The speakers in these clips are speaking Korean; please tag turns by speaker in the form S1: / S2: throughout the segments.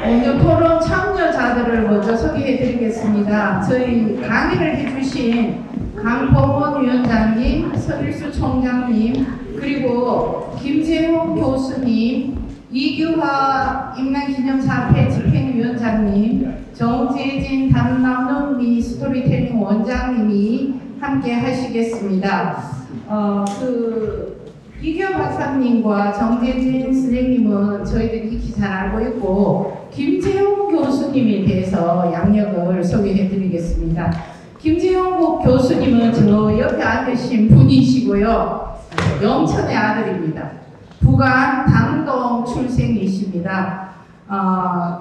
S1: 오늘 토론 참여자들을 먼저 소개해 드리겠습니다. 저희 강의를 해주신 강범원 위원장님, 서일수 총장님, 그리고 김재홍 교수님, 이규화 임난기념사업회 집행위원장님, 정재진 담남눈미 스토리텔링 원장님이 함께 하시겠습니다. 이규화 박사님과 정재진 선생님은 저희들이 익히 잘 알고 있고, 김재홍 교수님에 대해서 양력을 소개해 드리겠습니다. 김재홍 교수님은 저 옆에 앉으신 분이시고요. 영천의 아들입니다. 부관 당동 출생이십니다.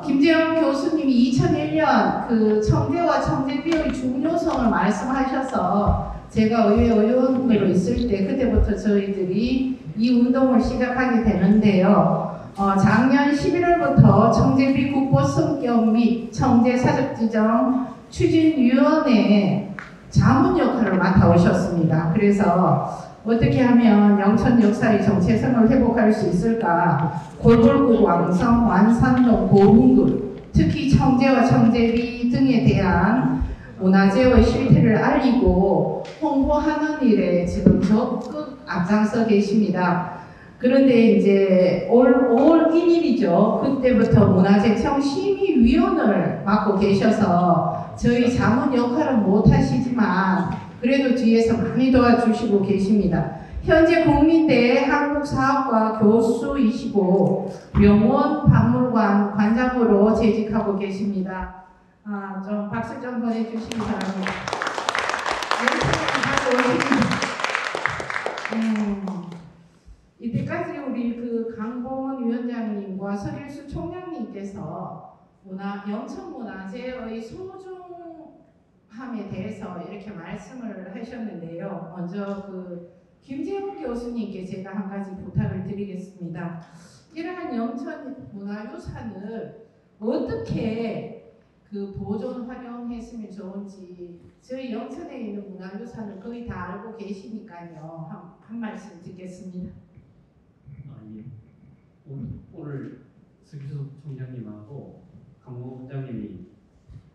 S1: 김재홍 교수님이 2001년 그 청대와 청대비의 중요성을 말씀하셔서 제가 의회 의원으로 있을 때 그때부터 저희들이 이 운동을 시작하게 되는데요. 작년 11월부터 청제비 국보 성격 및 청제 사적 지정 추진위원회 자문 역할을 맡아오셨습니다. 그래서 어떻게 하면 영천 역사의 정체성을 회복할 수 있을까? 골골구 왕성, 완산동, 고흥굴, 특히 청제와 청제비 등에 대한 문화재의 실태를 알리고 홍보하는 일에 지금 적극 앞장서 계십니다. 그런데 이제 올 5월 1일이죠. 그때부터 문화재청 심의위원을 맡고 계셔서 저희 자문 역할은 못하시지만 그래도 뒤에서 많이 도와주시고 계십니다. 현재 국민대 한국사학과 교수이시고 명원 박물관 관장으로 재직하고 계십니다. 좀 박수 좀 보내주시기 바랍니다. 이때까지 우리 그 강봉원 위원장님과 서일수 총장님께서 영천문화재의 소중함에 대해서 이렇게 말씀을 하셨는데요. 먼저 그 김재홍 교수님께 제가 한 가지 부탁을 드리겠습니다. 이러한 영천 문화유산을 어떻게 그 보존 활용했으면 좋은지 저희 영천에 있는 문화유산을 거의 다 알고 계시니까요. 한 말씀 듣겠습니다.
S2: 오늘 서기수 총장님하고 강봉원 원장님이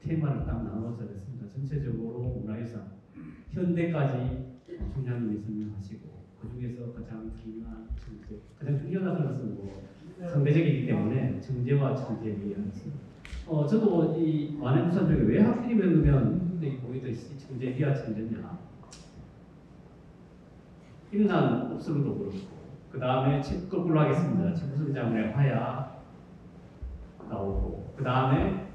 S2: 테마를 딱 나눠서 했습니다. 전체적으로 문화유산 현대까지 총장님이 설명하시고 그 중에서 가장 중요한 청제, 가장 중요한 것은 뭐 상대적이기 때문에 청제와 청제에 있습니다. 저도 이 많은 유산 중에 왜 하필이면 여기 보이듯이 청제비와 청제냐, 임산 옥성도 그렇고, 그 다음에 거꾸로 하겠습니다. 청구성장군의 화야 나오고, 그 다음에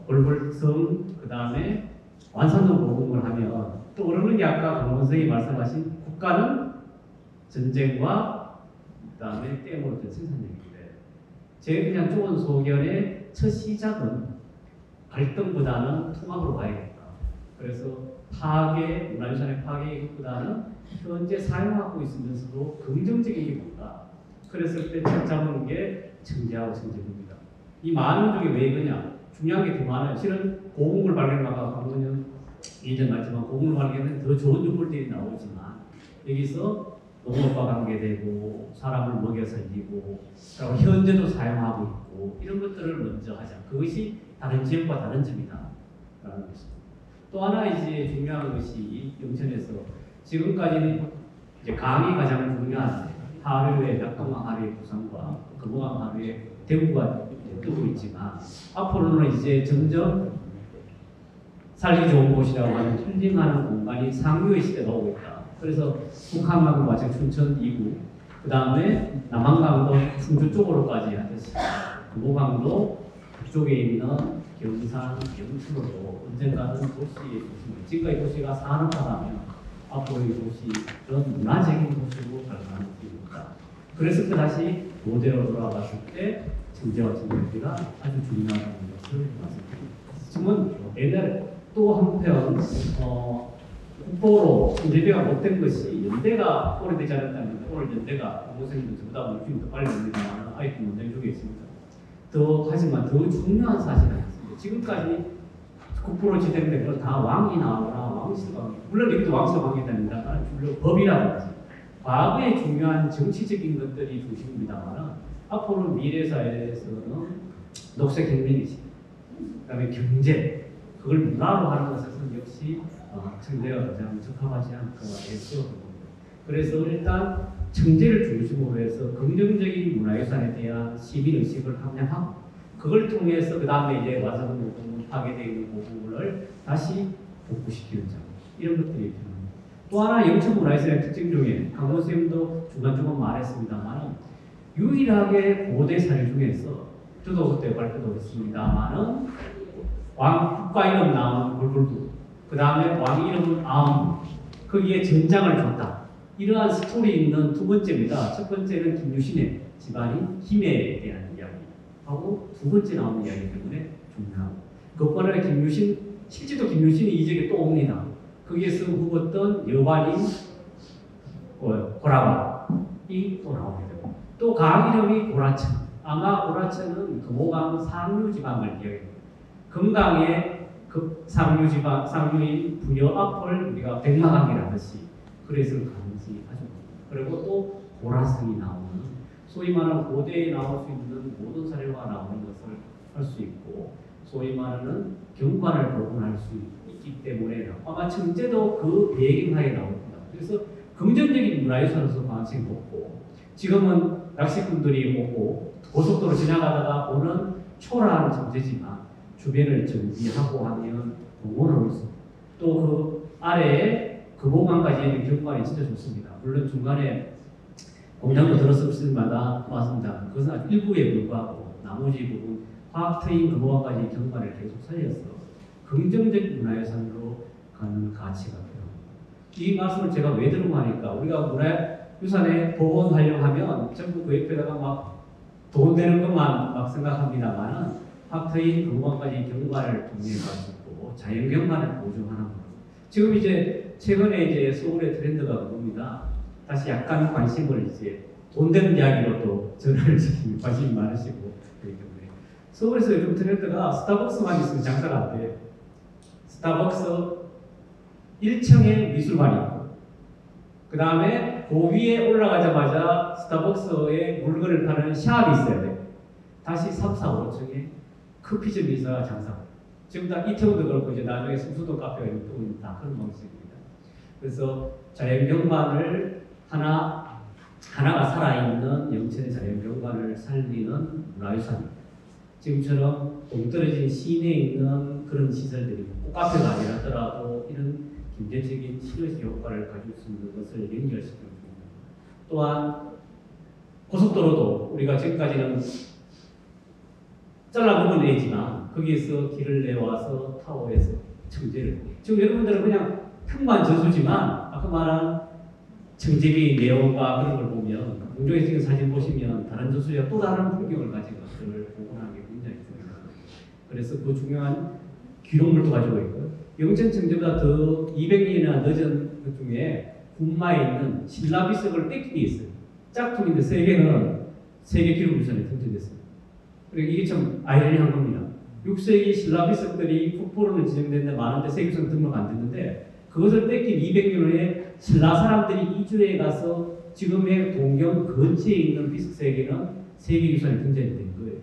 S2: 골골성, 그 다음에 완산동 보금을 하면 떠오르는 게 아까 강원생이 말씀하신 국가는 전쟁과 그 다음에 댐으로 된 생산력인데, 제 그냥 좋은 소견의 첫 시작은 갈등보다는 통합으로 가야겠다. 그래서 파괴, 문화유산의 파괴보다는 현재 사용하고 있으면서도 긍정적인 게 뭔가. 그랬을 때 첫 잡은 게 청제하고 청제입니다. 이 많은 중에 왜 이거냐? 중요한 게 더 많아요. 실은 고궁을 발견하다가 방금은 예전 말했지만 고궁을 발견하면 더 좋은 유물들이 나오지만 여기서 농업과 관계되고 사람을 먹여 살리고 그리고 현재도 사용하고 있고 이런 것들을 먼저 하자. 그것이 다른 지역과 다른 점이다 라는 것입니다. 또 하나 이제 중요한 것이 영천에서 지금까지는 이제 강이 가장 중요한 하류의 낙동강 하류의 부산과 금호강 하류의 대구가 뜨고 있지만 앞으로는 이제 점점 살기 좋은 곳이라고 하는 힐링하는 공간이 상류의 시대가 오고 있다. 그래서 북한강도 마찬가지 춘천 2구, 그 다음에 남한강도 충주 쪽으로까지 하듯이 금호강도 북쪽에 있는 경산, 영천으로 언젠가는 도시의 도시입니다. 지금까지 도시가 산업화라면 앞으로 이 도시는 문화적인 도시로 갈 가능성이 있다. 그래서 또 다시 모델로 돌아갔을 때 청제와 청제비가 아주 중요하다는 것을 말씀드립니다. 지금은 옛날에 또 한편 국보로 청제비가 못된 것이 연대가 오래되지 않았다면 오늘 연대가 공무생님도 저보다 물기는 더 빨리 옵니다만 아이템 문제 쪽에 있습니다. 하지만 더 중요한 사실은 있습니다. 지금까지 국보로 지정된 건 다 왕이 나오거나 왕실왕, 물론 여기도 왕실왕이랍니다. 주로 법이라든지 과거의 중요한 정치적인 것들이 중심입니다만 앞으로 미래사회에서는 녹색혁명이지. 그다음에 경제, 그걸 문화로 하는 것에서는 역시 청제가 가장 적합하지 않을까 해서 그래서 일단 청제를 중심으로 해서 긍정적인 문화유산에 대한 시민의식을 함양하고 그걸 통해서 그 다음에 이제 와서 파괴되어 있는 부분을 다시 복구시키는 점 이런 것들이 필요합니다. 또 하나 영천문화유산의 특징 중에 강원 선생님도 중간중간 말했습니다만 유일하게 고대 사례 중에서 저도 그때 발표도 했습니다만은 왕 국가 이름 나오는 골골부 그 다음에 왕 이름은 아음 거기에 전장을 줬다. 이러한 스토리 있는 두 번째입니다. 첫 번째는 김유신의 집안인 힘에 대한 이야기하고 두 번째 나오는 이야기 때문에 중요하고 그것보다 김유신 실제로 김유신이 이 지역에 또 옵니다. 거기에서 묵었던 여관인 고라반이 또 나오게 되고 또 강 이름이 고라천 아마 고라천은 금호강 상류 지방을 이야기합니다. 금강의 그 상류 지방 상류인 부여 앞을 우리가 백마강이라듯이 그래서 가는지 아주 그리고 또 고라성이 나오는 소위 말하는 고대에 나올 수 있는 모든 사례가 나오는 것을 할 수 있고 소위 말하는 경관을 복원할 수 있기 때문에 아마 청제도 그 배경하에 나옵니다. 그래서 긍정적인 문화유산으로서 관심이 높고 지금은 낚시꾼들이 오고 고속도로 지나가다가 보는 초라한 청제지만 주변을 정비하고 하면 공원을 올 수 있고 또 그 아래에 금호강까지 있는 경관이 진짜 좋습니다. 물론 중간에 공장도 들었을 때마다 왔습니다. 그것은 아주 일부에 불과하고 나머지 부분 화학 트인 금호강까지 경관을 계속 살려서 긍정적 문화유산으로 가는 가치가 필요합니다. 이 말씀을 제가 왜 들고 하니까 우리가 문화유산에 복원하려고 하면 전부 그 옆에다가 막 돈 되는 것만 막 생각합니다만은 화학 트인 금호강까지 경관을 통해 가지고 자연 경관을 보존하는 것. 지금 이제 최근에 이제 서울의 트렌드가 그겁니다. 다시 약간 관심을 이제 돈 되는 이야기로 또 전환을 시키는 관심이 많으시고 그렇기 때문에 서울에서 요즘 트렌드가 스타벅스만 있으면 장사가 안 돼요. 스타벅스 1층에 미술관이 있고 그 다음에 그 위에 올라가자마자 스타벅스에 물건을 파는 샵이 있어야 돼요. 다시 3, 4, 5층에 커피점이 있어야 장사가 지금 다 이태원도 그렇고 이제 나중에 승수도 카페가 있고 다 그런 방식입니다. 그래서 자연경관을 하나가 살아있는 영천의 자연경관을 살리는 문화유산입니다. 지금처럼 동떨어진 시내에 있는 그런 시설들이 꼭 카페가 아니라더라도 이런 경제적인 시너지 효과를 가질 수 있는 것을 연결시키는 겁니다. 또한 고속도로도 우리가 지금까지는 잘라보면 애지만 거기에서 길을 내와서 타워에서 청제를 지금 여러분들은 그냥 평만 저수지만 아까 말한 청제비 내용과 그런 걸 보면 공중에 찍은 사진 보시면 다른 저수지와 또 다른 풍경을 가진 것들을 복원하는 게 굉장히 중요합니다. 그래서 그 중요한 기록물도 가지고 있고요. 영천 청제보다 더 200년이나 늦은 것 중에 군마에 있는 신라비석을 뺏긴 게 있어요. 짝퉁인데 세 개는 세계 기록유산에 등재됐습니다. 그리고 이게 참 아이러니한 겁니다. 6세기 신라비석들이 국보로는 지정됐는데 많은데 세계유산 등록 안 됐는데 그것을 뺏긴 200년 후에 신라 사람들이 이주해 가서 지금의 동경 근처에 있는 비석 세 개는 세계유산에 등재된 거예요.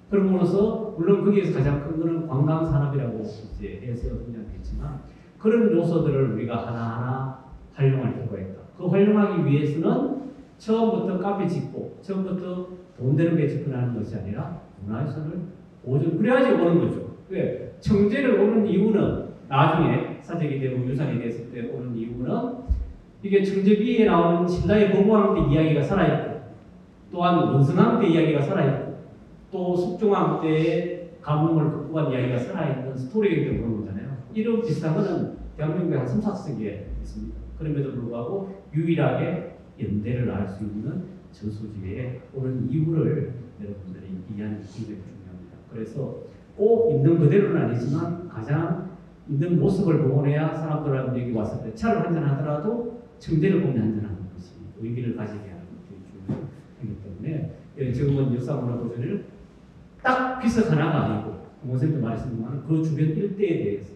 S2: 그럼으로써 물론 거기에서 가장 큰 거는 관광 산업이라고 이제 해서 분양됐지만 그런 요소들을 우리가 하나하나 활용할 필요가 있다. 그 활용하기 위해서는 처음부터 카페 짓고 처음부터 돈 되는 게 접근하는 것이 아니라 문화유산을 보존 그래야지 오는 거죠. 왜? 청제를 오는 이유는 나중에 사적이 되고 유산이 됐을 때 오는 이유는 이게 청제비에 나오는 신라의 보고왕 때 이야기가 살아있고 또한 원성왕 때 이야기가 살아있고 또 숙종왕 때의 가뭄을 극복한 이야기가 살아있는 스토리이기 때문에 그런 거잖아요. 이런 비슷한 거는 대한민국에 한 3, 4개 있습니다. 그럼에도 불구하고 유일하게 연대를 알 수 있는 저수지에 오는 이유를 여러분들이 이해하는 게 굉장히 중요합니다. 그래서 꼭 있는 그대로는 아니지만 가장 있는 모습을 복원해야 사람들하고 여기 왔을 때 차를 한잔 하더라도 청제를 보면 한잔하는 것이 의미를 가지게 하는 것이 중요하기 때문에 지금은 역사문화보존을 딱 비석 하나가 아니고 선생님도 말씀하신 그 주변 일대에 대해서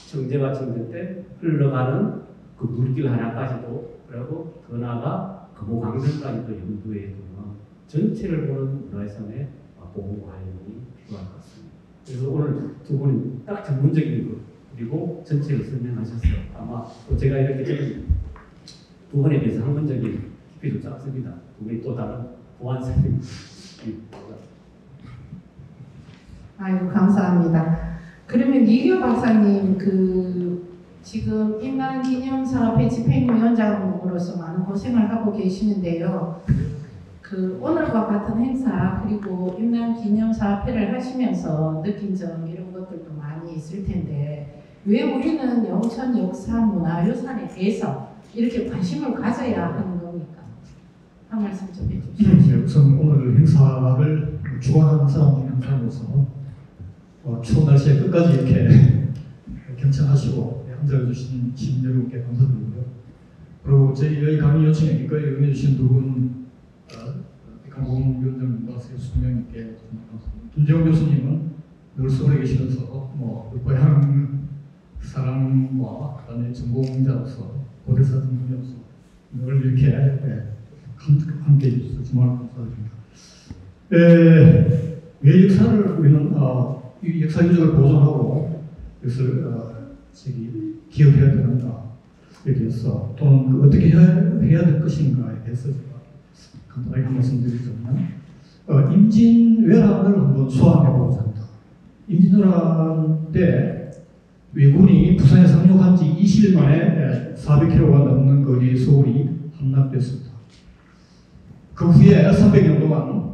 S2: 청제와 청제 때 흘러가는 그 물길 하나까지도 그리고 더 나아가 금호강변까지도 염두에 두면 전체를 보는 문화유산의 보호하연이 필요할 것 같습니다. 그래서 오늘 두 분이 딱 전문적인 것 그리고 전체를 설명하셨어요. 아마 또 제가 이렇게 두 분에 대해서 학문적인 깊이도 작습니다. 두 분이 또 다른 보완 설명입니다.
S1: 아이고 감사합니다. 그러면 이규 박사님 지금 인간기념사업회 집행위원장으로서 많은 고생을 하고 계시는데요. 오늘과 같은 행사 그리고 인간기념사업회를 하시면서 느낀 점 이런 것들도 많이 있을 텐데 왜 우리는 영천 역사 문화유산에 대해서 이렇게 관심을 가져야 하는 겁니까? 한 말씀 좀 해주시죠.
S3: 우선 오늘 행사를 주관하는 사람 중에 한 사람으로서 추운 날씨에 끝까지 이렇게 경청하시고 앉아주신 시민 여러분께 감사드리고요. 그리고 저희 강의 요청에 기꺼이 응해주신 두 분 강공위원장님과 수명님께 감사합니다. 김재원 교수님은 늘 서울에 계시면서 고향 사랑과 그다음에 전공자로서 고대사 전공자로서 늘 이렇게 함께 해주셔서 정말 감사드립니다. 왜 역사를 우리는 이 역사 유적을 보존하고 이것을 기억해야 되는가에 대해서 또는 어떻게 해야 될 것인가에 대해서 제가 간단하게 한 말씀 드리자면 임진왜란을 한번 소환해 보고자 합니다. 임진왜란 때 왜군이 부산에 상륙한 지 20일 만에 400km가 넘는 거리의 서울이 함락됐습니다. 그 후에 300년 동안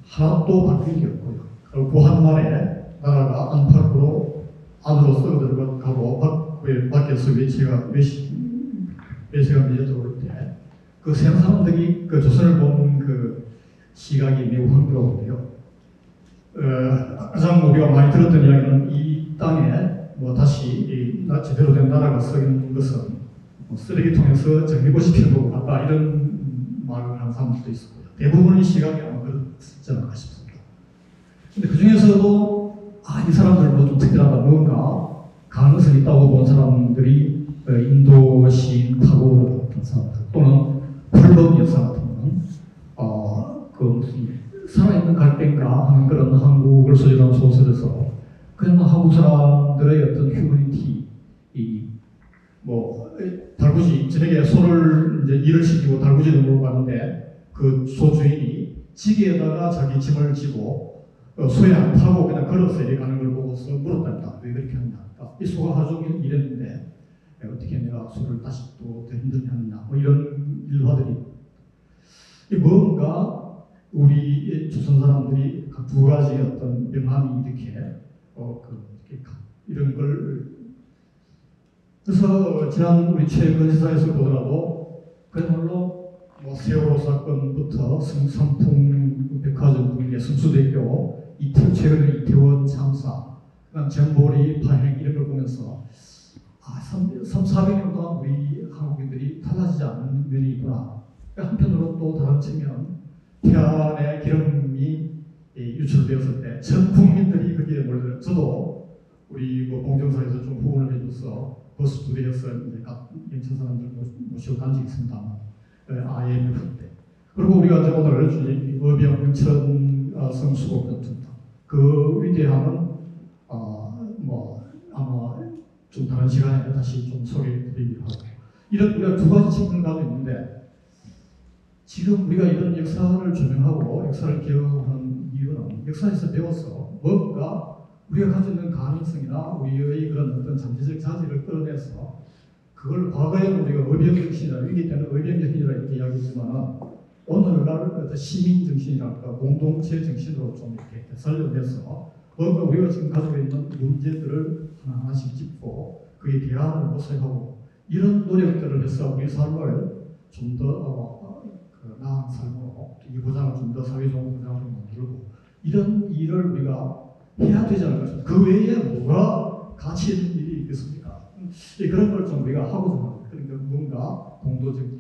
S3: 하나도 바뀐 게 없고요. 그 한말에 나라가 안팎으로 안으로 썩어 들어가고 밖에서 외세가 밀려들어올 때 그 생사람들이 그 조선을 본 그 시각이 매우 흥미로운데요. 가장 우리가 많이 들었던 이야기는 이 땅에 다시 제대로 된 나라가 서 있는 것은 쓰레기통에서 전기꽃이 피는 것 같다 이런 말을 하는 사람들도 있었고요. 대부분의 시각이 아마 그렇지 않을까 싶습니다. 근데 그 중에서도 이 사람들 좀 특별하다 뭔가 가능성이 있다고 본 사람들이 인도 시인 타고르 같은 사람들 또는 펄벅 여사 같은 경우는 무슨 살아있는 갈대인가 하는 그런 한국을 소재로 한 소설에서 그냥 한국 사람들의 어떤 휴머니티 달구지 저녁에 소를 이제 일을 시키고 달구지를 몰고 가는데 그 소 주인이 지게에다가 자기 짐을 지고 소에 안 타고 그냥 걸어서 이렇게 가는 걸 보고서 물었답니다. 왜 그렇게 하느냐. 이 소가 하루 종일 일했는데 어떻게 내가 소를 다시 또 더 힘들게 하느냐. 이런 일화들이 뭔가 우리 조선 사람들이 두 가지 어떤 명암이 이렇게 이런 걸 그래서 지난 우리 최근 시사에서 보더라도 그야말로 세월호 사건부터 삼풍 백화점 등의 성수대교 최근에 이태원 참사 그다음 정보리 파행 이런 걸 보면서 400년 동안 우리 한국인들이 달라지지 않는 면이 있구나. 한편으로 또 다른 측면 태안에 기름이 유출되었을 때 전 국민들이 거기에 몰려 저도 우리 봉정사에서 좀 후원을 해줘서 버스 2대에서 영천 사람들 모시고 간 적이 있습니다만 IMF 때 그리고 우리가 오늘 어병 영천 성수고 같은 그 위대함은 아마 좀 다른 시간에 다시 좀 소개해드리기로 하고 이런 우리가 두 가지 측면을 가지고 있는데 지금 우리가 이런 역사를 조명하고 역사를 기억하는 이유는 역사에서 배워서 뭔가 우리가 가지고 있는 가능성이나 우리의 그런 어떤 잠재적 자질을 끌어내서 그걸 과거에는 우리가 의병정신이라 위기 때는 의병정신이라 이렇게 이야기했지만 오늘날 어떤 시민정신이랄까 공동체 정신으로 좀 이렇게 살려내서 뭔가 우리가 지금 가지고 있는 문제들을 하나하나씩 짚고 그에 대안을 모색하고 이런 노력들을 해서 우리 삶을 좀 더 나은 삶으로 이 보장을 좀 더 사회 좋은 보장을 만들고 이런 일을 우리가 해야 되지 않을까 싶습니다. 그 외에 뭐가 가치 있는 일이 있겠습니까? 그런 걸 좀 우리가 하고자 합니다. 그러니까 뭔가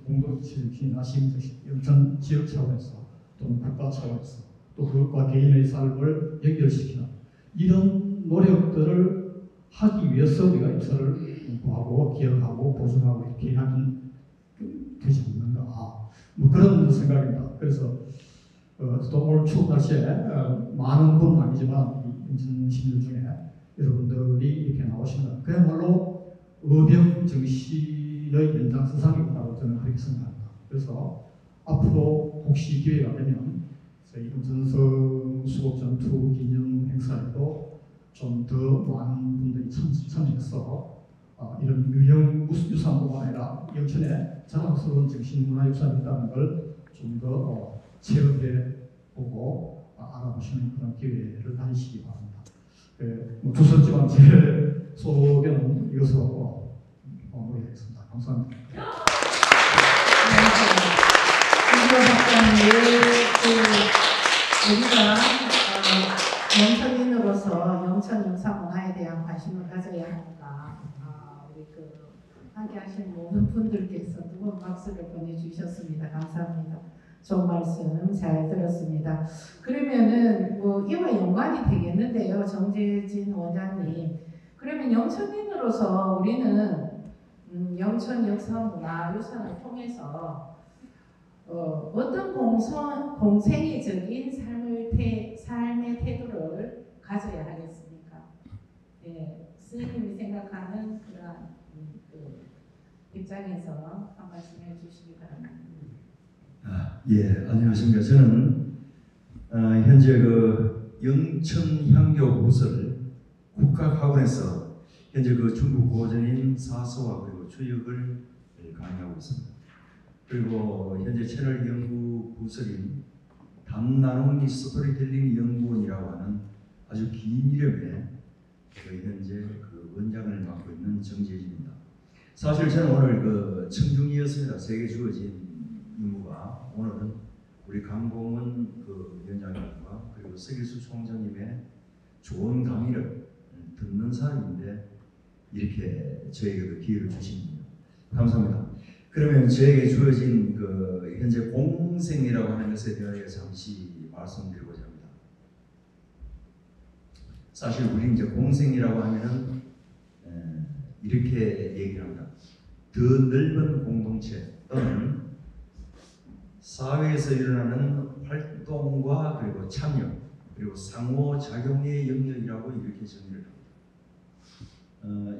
S3: 공동체정신이나 시민정신, 전 지역 차원에서 또는 국가 차원에서 또 그것과 개인의 삶을 연결시키는 이런 노력들을 하기 위해서 우리가 역사를 공부하고 기억하고 보존하고 이렇게 하면 되지 않는가 그런 생각입니다. 그래서 또 오늘 추운 날씨에 많은 분은 아니지만 이 인천 시민들 중에 여러분들이 이렇게 나오시면 그야말로 의병 정신의 연장선상이라고 저는 그렇게 생각합니다. 그래서 앞으로 혹시 기회가 되면 저희 임선성 수복전투 기념 행사에도 좀 더 많은 분들이 참여해서 이런 유형 유산뿐만 아니라 영천에 자랑스러운 정신문화유산이 있다는 걸 좀 더 체험해보고 알아보시는 그런 기회를 가지시기 바랍니다. 조선지방 제 소개는 이것으로 마무리하겠습니다. 감사합니다.
S1: 우리가 영천인으로서 영천 영사문화에 대한 관심을 가져야 하니까 우리 함께 하신 모든 분들께서 뜨거운 박수를 보내주셨습니다. 감사합니다. 좋은 말씀 잘 들었습니다. 그러면은 이와 연관이 되겠는데요, 정재진 원장님. 그러면 영천인으로서 우리는 영천 역사문화유산을 통해서 어떤 공생애적인 삶의 태도를 가져야 하겠습니까? 네, 스님이 생각하는 그런 입장에서 한 말씀 해주시기 바랍니다.
S4: 예, 안녕하십니까. 저는 현재 그 영천 향교 부설 국학학원에서 현재 그 중국 고전인 사서와 그리고 주역을 강의하고 있습니다. 그리고 현재 채널 연구 부설인 담나눔 스토리텔링 연구원이라고 하는 아주 긴 이름의 현재 그 원장을 맡고 있는 정재진입니다. 사실 저는 오늘 그 청중이었습니다. 세계 주어진 임무가 오늘은 우리 강봉은 그 위원장님과 그리고 서기수 총장님의 좋은 강의를 듣는 사람인데 이렇게 저에게 그 기회를 주십니다. 감사합니다. 그러면 저에게 주어진 그 현재 공생이라고 하는 것에 대하여 잠시 말씀드리고자 합니다. 사실 우리 이제 공생이라고 하면은 이렇게 얘기를 합니다. 더 넓은 공동체 또는 사회에서 일어나는 활동과 그리고 참여 그리고 상호작용의 영역이라고 이렇게 정의를 합니다.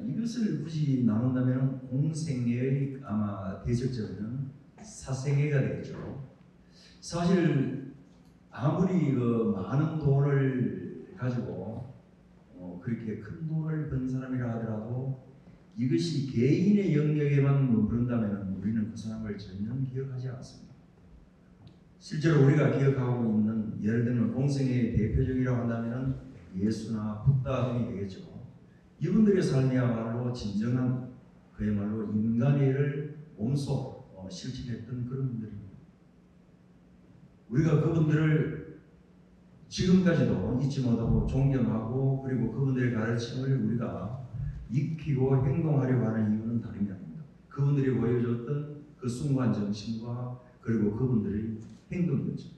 S4: 이것을 굳이 나눈다면 공생애의 아마 대적점은 사생애가 되겠죠. 사실 아무리 그 많은 돈을 가지고 그렇게 큰 돈을 번 사람이라 하더라도 이것이 개인의 영역에만 머무른다면 우리는 그 사람을 전혀 기억하지 않습니다. 실제로 우리가 기억하고 있는 예를 들면 공생애의 대표적이라고 한다면 예수나 붓다 등이 되겠죠. 이분들의 삶이야말로 진정한 그야말로 인간의 일을 몸소 실천했던 그런 분들입니다. 우리가 그분들을 지금까지도 잊지 못하고 존경하고 그리고 그분들의 가르침을 우리가 익히고 행동하려고 하는 이유는 다름이 아닙니다. 그분들이 보여줬던 그 숭고한 정신과 그리고 그분들의 행동이었죠.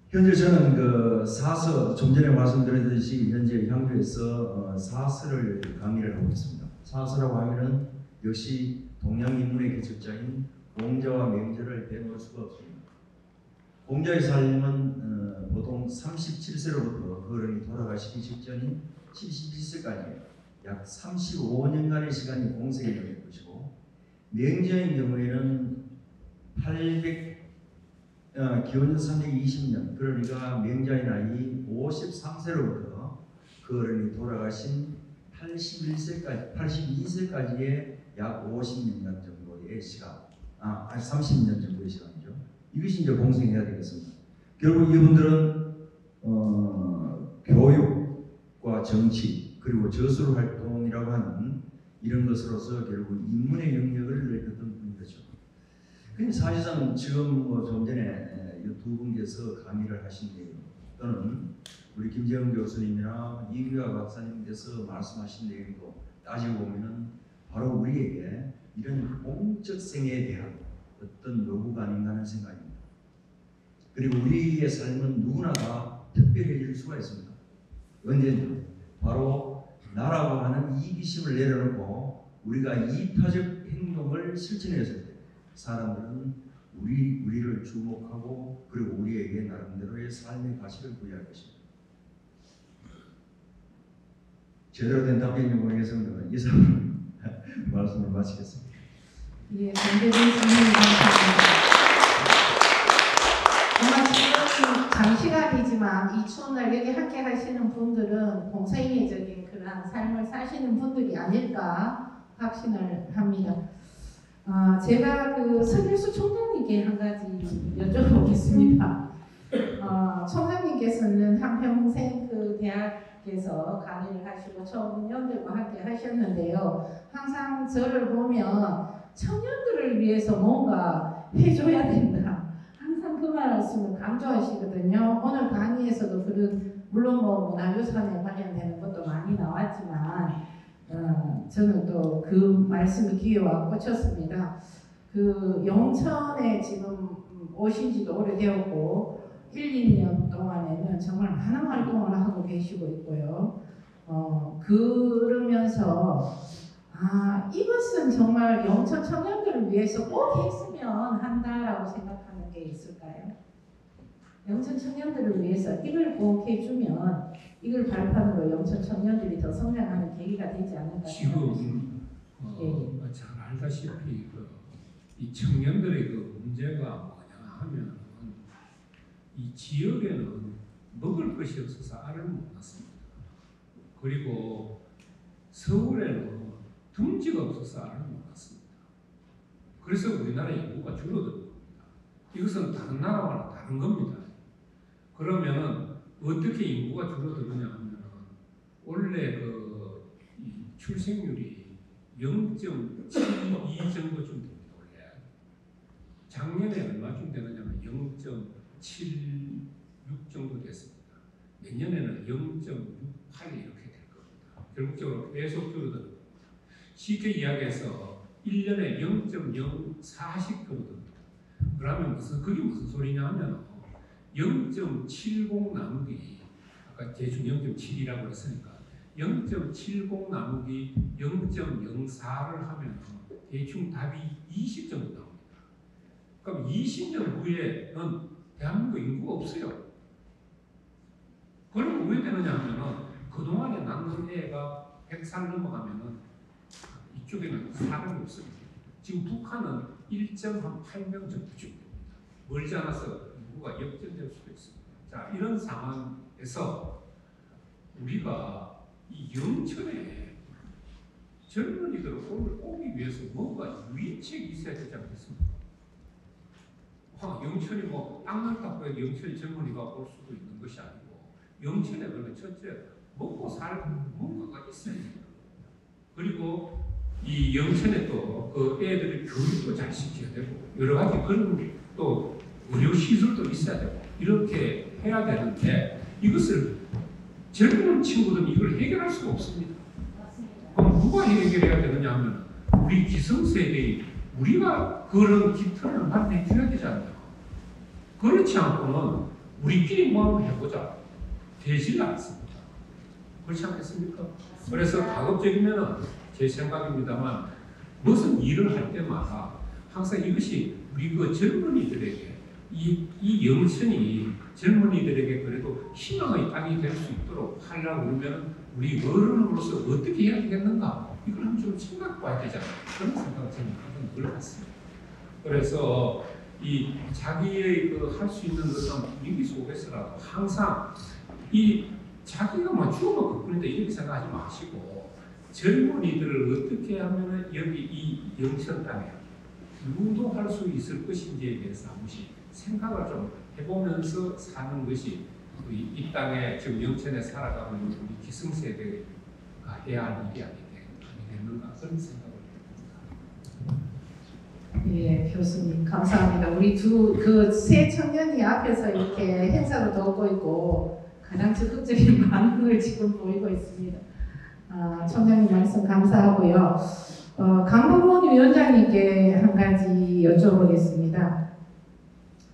S4: 현재 저는 그 사서 좀 전에 말씀드렸듯이 현재 향교에서 사서를 강의를 하고 있습니다. 사서라고 하면은 역시 동양인문의 개척자인 공자와 명제를 빼놓을 수가 없습니다. 공자의 삶은 보통 37세로부터 그 어른이 돌아가시기 직전인 71세까지 약 35년간의 시간이 공생이 될 것이고 명제의 경우에는 기원전 320년 그러니까 명자의 나이 53세로부터 그 어른이 돌아가신 82세까지의 약 50년간 정도의 시간 30년 정도의 시간이죠. 이것이 이제 공생해야 되겠습니다. 결국 이분들은 교육과 정치 그리고 저술 활동이라고 하는 이런 것으로서 결국 인문의 영역을 넓혔던 분이죠. 근데 사실상 지금 좀 전에 두 분께서 강의를 하신 내용 또는 우리 김재영 교수님이나 이규하 박사님께서 말씀하신 내용도 따지고 보면은 바로 우리에게 이런 공적 생애에 대한 어떤 요구가 아닌가 하는 생각입니다. 그리고 우리의 삶은 누구나 다 특별해질 수가 있습니다. 언제나 바로 나라고 하는 이기심을 내려놓고 우리가 이타적 행동을 실천했을 때 사람들은 우리를 주목하고 그리고 우리에게 나름대로의 삶의 가치를 부여할 것입니다. 제대로 된 답변이 모르겠습니다. 이상 말씀을 마치겠습니다.
S1: 예, 정대진 선생님 감사합니다. 정말 지금 장시간이지만 이 추운 날 여기 함께 하시는 분들은 공생애적인 그러한 삶을 사시는 분들이 아닐까 확신을 합니다. 제가 그 서길수 총장님께 한 가지 여쭤보겠습니다. 총장님께서는 한평생 그 대학에서 강의를 하시고 청년들과 함께 하셨는데요. 항상 저를 보면 청년들을 위해서 뭔가 해줘야 된다. 항상 그 말씀을 강조하시거든요. 오늘 강의에서도 그런 물론 뭐 문화유산에 관련되는 것도 많이 나왔지만 저는 또 그 말씀이 귀에 와 꽂혔습니다. 그 영천에 지금 오신 지도 오래되었고 1-2년 동안에는 정말 많은 활동을 하고 계시고 있고요. 그러면서 이것은 정말 영천 청년들을 위해서 꼭 했으면 한다라고 생각하는 게 있을까요? 영천 청년들을 위해서 이걸 꼭 해주면 이걸 발판으로 영천 청년들이 더 성장하는 계기가 되지 않을까
S5: 지금 잘 알다시피 이 청년들의 그 문제가 뭐냐 하면 이 지역에는 먹을 것이 없어서 알을 못 낳습니다. 그리고 서울에는 둥지가 없어서 알을 못 낳습니다. 그래서 우리나라 인구가 줄어듭니다. 이것은 다른 나라와는 다른 겁니다. 그러면은 어떻게 인구가 줄어드느냐 하면은 원래 이 출생률이 0.72 정도쯤 됩니다. 원래 작년에 얼마쯤 되느냐면 0.76 정도 됐습니다. 내년에는 0.68 이렇게 될 겁니다. 결국적으로 계속 줄어드는 겁니다. 쉽게 이야기해서 1년에 0.04씩 줄어듭니다. 그러면 그게 무슨 소리냐 하면 0.70 나누기 아까 대충 0.7이라고 했으니까 0.70 나누기 0.04를 하면 대충 답이 20 정도 나옵니다. 그럼 20년 후에는 대한민국 인구가 없어요. 그럼 왜 되느냐 하면은 그동안에 낳는 애가 100살 넘어가면은 이쪽에는 사람이 없습니다. 지금 북한은 1.8명 정도 됩니다. 멀지 않아서 인구가 역전될 수도 있습니다. 자, 이런 상황에서 우리가 이 영천에 젊은이들을 오기 위해서 뭔가 유인책이 있어야 되지 않겠습니까? 영천이 뭐 땅을 닦고 영천이 젊은이가 올 수도 있는 것이 아니고 영천에 그러면 첫째 먹고 살 뭔가가 있어야 됩니다. 그리고 이 영천에 또 그 애들의 교육도 잘 시켜야 되고 여러 가지 그런 또 의료 시설도 있어야 되고 이렇게 해야 되는데 이것을 젊은 친구들은 이걸 해결할 수가 없습니다. 그럼 누가 해결해야 되느냐 하면 우리 기성세대의 우리가 그런 기틀을 마련해 줘야 되잖아요. 그렇지 않고는 우리끼리 뭐 한번 해보자. 되질 않습니다. 그렇지 않겠습니까? 그래서 가급적이면 제 생각입니다만 무슨 일을 할 때마다 항상 이것이 우리 그 젊은이들에게 이 영천이 젊은이들에게 그래도 희망의 땅이 될 수 있도록 하려고 그러면 우리 어른으로서 어떻게 해야 되겠는가 이걸 한번 좀 생각해봐야 되잖아요. 그런 생각을 저는 항상 늘 했습니다. 그래서 이 자기의 그 할 수 있는 어떤 위기 속에서라도 항상 이 자기가 뭐 죽으면 그뿐인데 이렇게 생각하지 마시고 젊은이들을 어떻게 하면 여기 이 영천 땅에 유도할 수 있을 것인지에 대해서 한 번씩 생각을 좀 해보면서 사는 것이 이 땅에 지금 영천에 살아가고 있는 우리 기성세대가 해야 할 일이 아니겠는가 그런 생각을 해봅니다.
S1: 예, 교수님 감사합니다. 우리 세 청년이 앞에서 이렇게 행사를 돕고 있고 가장 적극적인 반응을 지금 보이고 있습니다. 청장님 말씀 감사하고요. 강범원 위원장님께 한 가지 여쭤보겠습니다.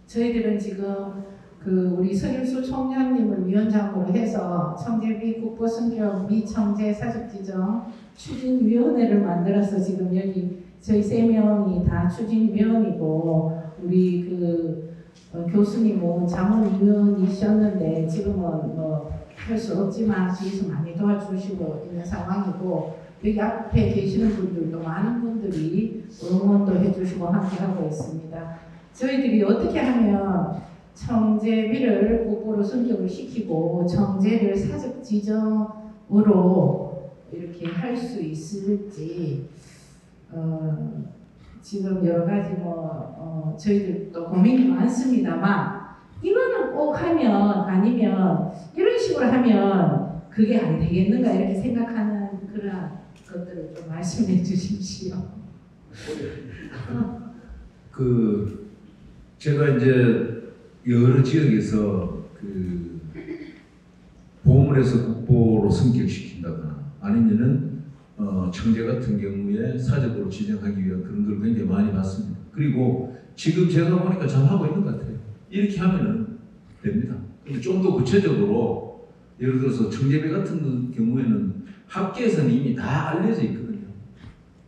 S1: 저희들은 지금 우리 서길수 총장님을 위원장으로 해서 청제비 국보성격 미청제 사직지정 추진위원회를 만들어서 지금 여기 저희 3명이 다 추진위원이고 우리 교수님은 자문위원이셨는데 지금은 할 수 없지만 뒤에서 많이 도와주시고 있는 상황이고 여기 앞에 계시는 분들도 많은 분들이 응원도 해주시고 함께하고 있습니다. 저희들이 어떻게 하면 청제비를 국보로 승격을 시키고 청제를 사적 지정으로 이렇게 할 수 있을지 지금 여러 가지 저희들도 고민이 많습니다만 이거는 꼭 하면 아니면 이런 식으로 하면 그게 안 되겠는가 이렇게 생각하는 그런 것들을 좀 말씀해 주십시오.
S6: 제가 이제 여러 지역에서 보험을해서 국보로 승격시킨다거나 아니면은 청제 같은 경우에 사적으로 지정하기 위한 그런 걸 굉장히 많이 봤습니다. 그리고 지금 제가 보니까 잘 하고 있는 것 같아요. 이렇게 하면은 됩니다. 근데 좀 더 구체적으로 예를 들어서 청제비 같은 경우에는 학계에서는 이미 다 알려져 있거든요.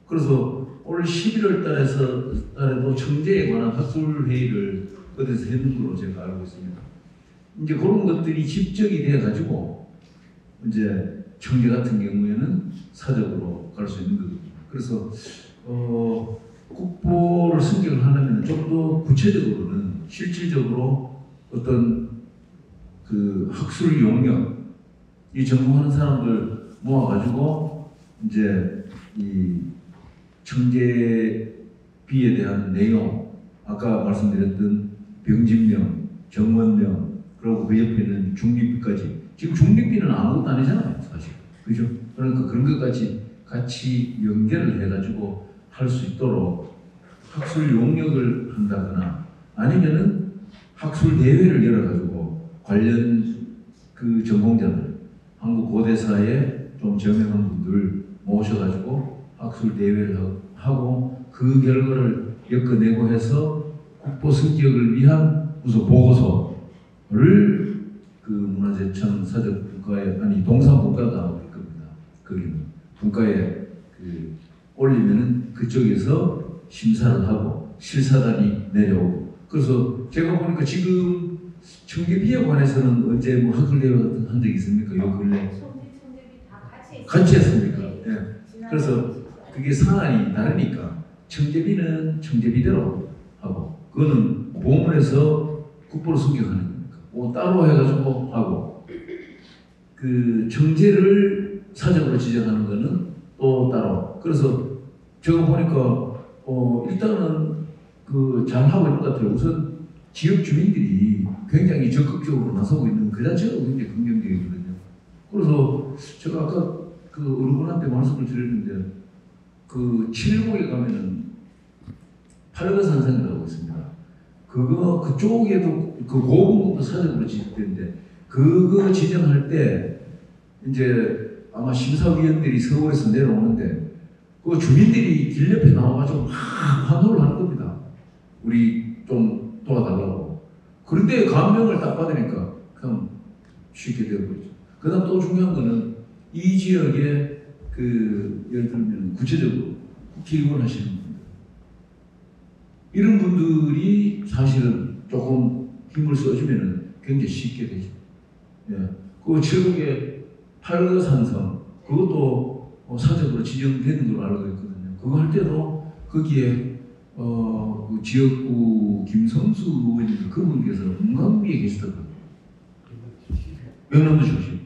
S6: 그래서 올 11월 달에도 청제에 관한 학술회의를 어디서 했는 걸로 제가 알고 있습니다. 이제 그런 것들이 집적이 돼가지고 이제 청제 같은 경우에는 사적으로 갈 수 있는 거거든요. 그래서 국보를 승격을 하려면 좀 더 구체적으로는 실질적으로 어떤 학술 용역 이 전공하는 사람들 모아가지고 이제 이 청제비에 대한 내용 아까 말씀드렸던 병진명, 정원명 그리고 그 옆에는 중립비까지 지금 중립비는 아무것도 아니잖아요 사실 그죠? 그러니까 그런 것까지 같이 연결을 해가지고 할 수 있도록 학술 용역을 한다거나 아니면은 학술 대회를 열어가지고 관련 전공자들 한국 고대사에 좀 저명한 분들 모셔가지고 학술 대회를 하고 그 결과를 엮어내고 해서 국보 승격을 위한 무슨 보고서를 문화재청 사적 분과에 동산 분과가 올 겁니다. 거기는 분과에 올리면은 그쪽에서 심사를 하고 실사단이 내려오고 그래서 제가 보니까 지금 청계비에 관해서는 언제 학술 대회 같은 한 적 있습니까? 요 근래 같이 했습니까? 예. 그래서 그게 사안이 다르니까 청제비는 청제비대로 하고 그거는 보험원에서 국보로 승격하는 거니까 따로 해가지고 하고 청제를 사적으로 지정하는 거는 또 따로 그래서 제가 보니까 일단은 잘 하고 있는 것 같아요. 우선 지역 주민들이 굉장히 적극적으로 나서고 있는 그 자체가 굉장히 긍정적이거든요. 그래서 제가 아까 어르분한테 말씀을 드렸는데 칠곡에 가면은 팔거산성이라고 있습니다. 그쪽에도 고분도 사적으로 지정되는데 그거 지정할 때 이제 아마 심사위원들이 서울에서 내려오는데 그 주민들이 길 옆에 나와가지고 막 환호를 하는 겁니다. 우리 좀 도와달라고. 그런데 감명을 딱 받으니까 그냥 쉽게 되어버리죠. 그 다음 또 중요한 거는 이 지역에 예를 들면 구체적으로 국회의원 하시는 분들 이런 분들이 사실은 조금 힘을 써주면 굉장히 쉽게 되죠. 예. 그 지역에 팔거산성 그것도 사적으로 지정되는 걸로 알고 있거든요. 그거 할 때도 거기에 그 지역구 김성수 의원님 그분께서 문광비에 계시더라고요. 명남도 출신.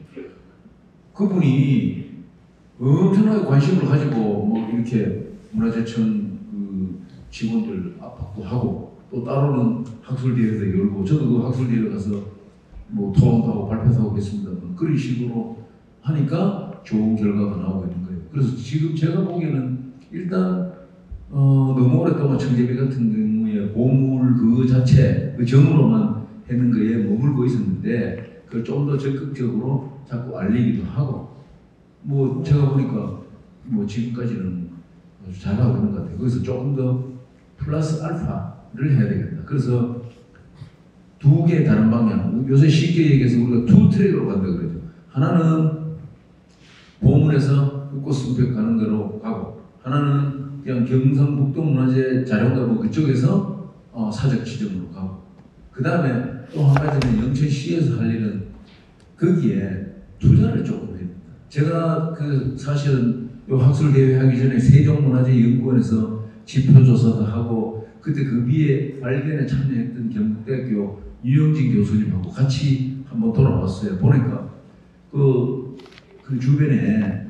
S6: 그분이 엄청나게 관심을 가지고 이렇게 문화재청 직원들 압박도 하고 또 따로는 학술대회도 열고 저도 그 학술대회 가서 토론도 하고 발표도 하고 했습니다. 그런 식으로 하니까 좋은 결과가 나오고 있는 거예요. 그래서 지금 제가 보기에는 일단 너무 오랫동안 청제비 같은 경우에 보물 그 자체 정으로만 하는 거에 머물고 있었는데 그걸 좀 더 적극적으로 자꾸 알리기도 하고 제가 보니까 지금까지는 아주 잘하고 있는 것 같아요. 거기서 조금 더 플러스 알파를 해야 되겠다. 그래서 두 개의 다른 방향 요새 쉽게 얘기해서 우리가 투 트랙으로 간다고 그러죠. 하나는 보문에서 국고 승격 가는 거로 가고 하나는 그냥 경상북도 문화재 자료가 그쪽에서 사적 지정으로 가고, 그 다음에 또 한 가지는 영천시에서 할 일은 거기에 투자를 조금 해야 됩니다. 제가 그 사실은 요 학술 대회 하기 전에 세종문화재연구원에서 지표조사도 하고, 그때 그 위에 발견에 참여했던 경북대학교 유영진 교수님하고 같이 한번 돌아왔어요. 보니까 그 주변에